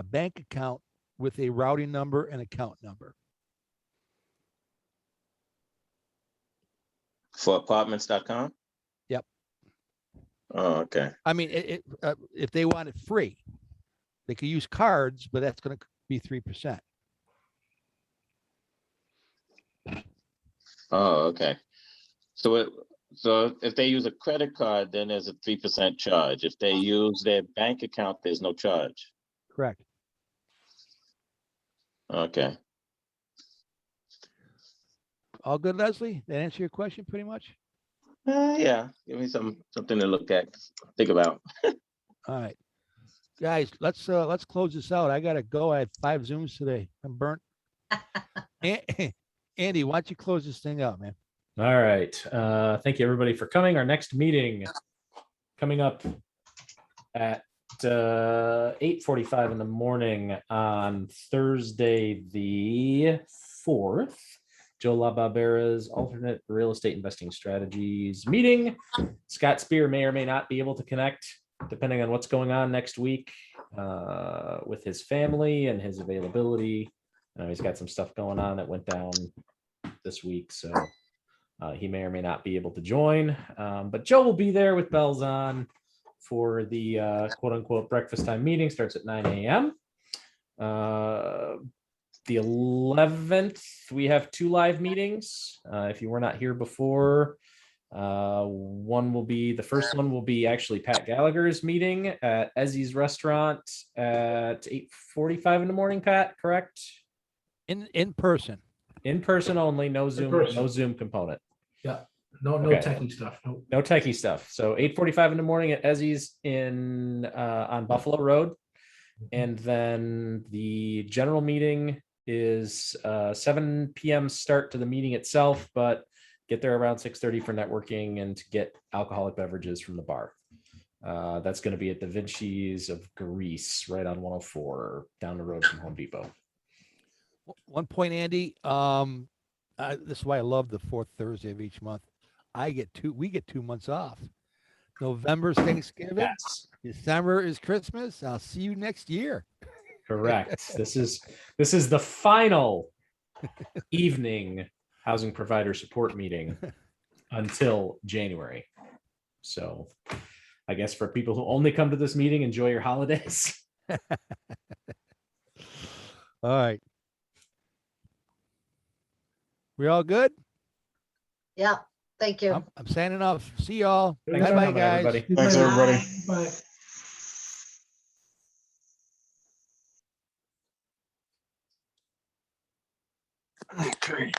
bank account with a routing number and account number. For apartments.com? Yep. Oh, okay. I mean, if they want it free, they could use cards, but that's going to be 3%. Oh, okay. So if they use a credit card, then there's a 3% charge. If they use their bank account, there's no charge. Correct. Okay. All good, Leslie? That answer your question pretty much? Yeah. Give me something to look at, think about. All right. Guys, let's close this out. I gotta go. I had 5 Zooms today. I'm burnt. Andy, why don't you close this thing out, man? All right. Thank you everybody for coming. Our next meeting coming up at 8:45 in the morning on Thursday, the 4th. Joe LaBarbera's alternate real estate investing strategies meeting. Scott Spear may or may not be able to connect depending on what's going on next week with his family and his availability. I know he's got some stuff going on that went down this week, so he may or may not be able to join. But Joe will be there with bells on for the quote unquote breakfast time meeting. Starts at 9 a.m. The 11th, we have 2 live meetings. If you were not here before, the first one will be actually Pat Gallagher's meeting at Ezzy's restaurant at 8:45 in the morning. Pat, correct? In person. In person only, no Zoom, person. no Zoom component. Yeah, no Okay. techie stuff. No. No techie stuff. So 8:45 in the morning at Ezzy's on Buffalo Road. And then the general meeting is 7 p.m. start to the meeting itself, but get there around 6:30 for networking and to get alcoholic beverages from the bar. That's going to be at the Vinci's of Greece, right on 104, down the road from Home Depot. One point, Andy, this is why I love the 4th Thursday of each month. We get 2 months off. November's Thanksgiving. Yes. December is Christmas. I'll see you next year. Correct. This is the final evening housing provider support meeting until January. So I guess for people who only come to this meeting, enjoy your holidays. All right. We all good? Yeah, thank you. I'm signing off. See y'all. Thanks for Bye-bye, coming, guys. everybody. Thanks, everybody. Bye. Okay.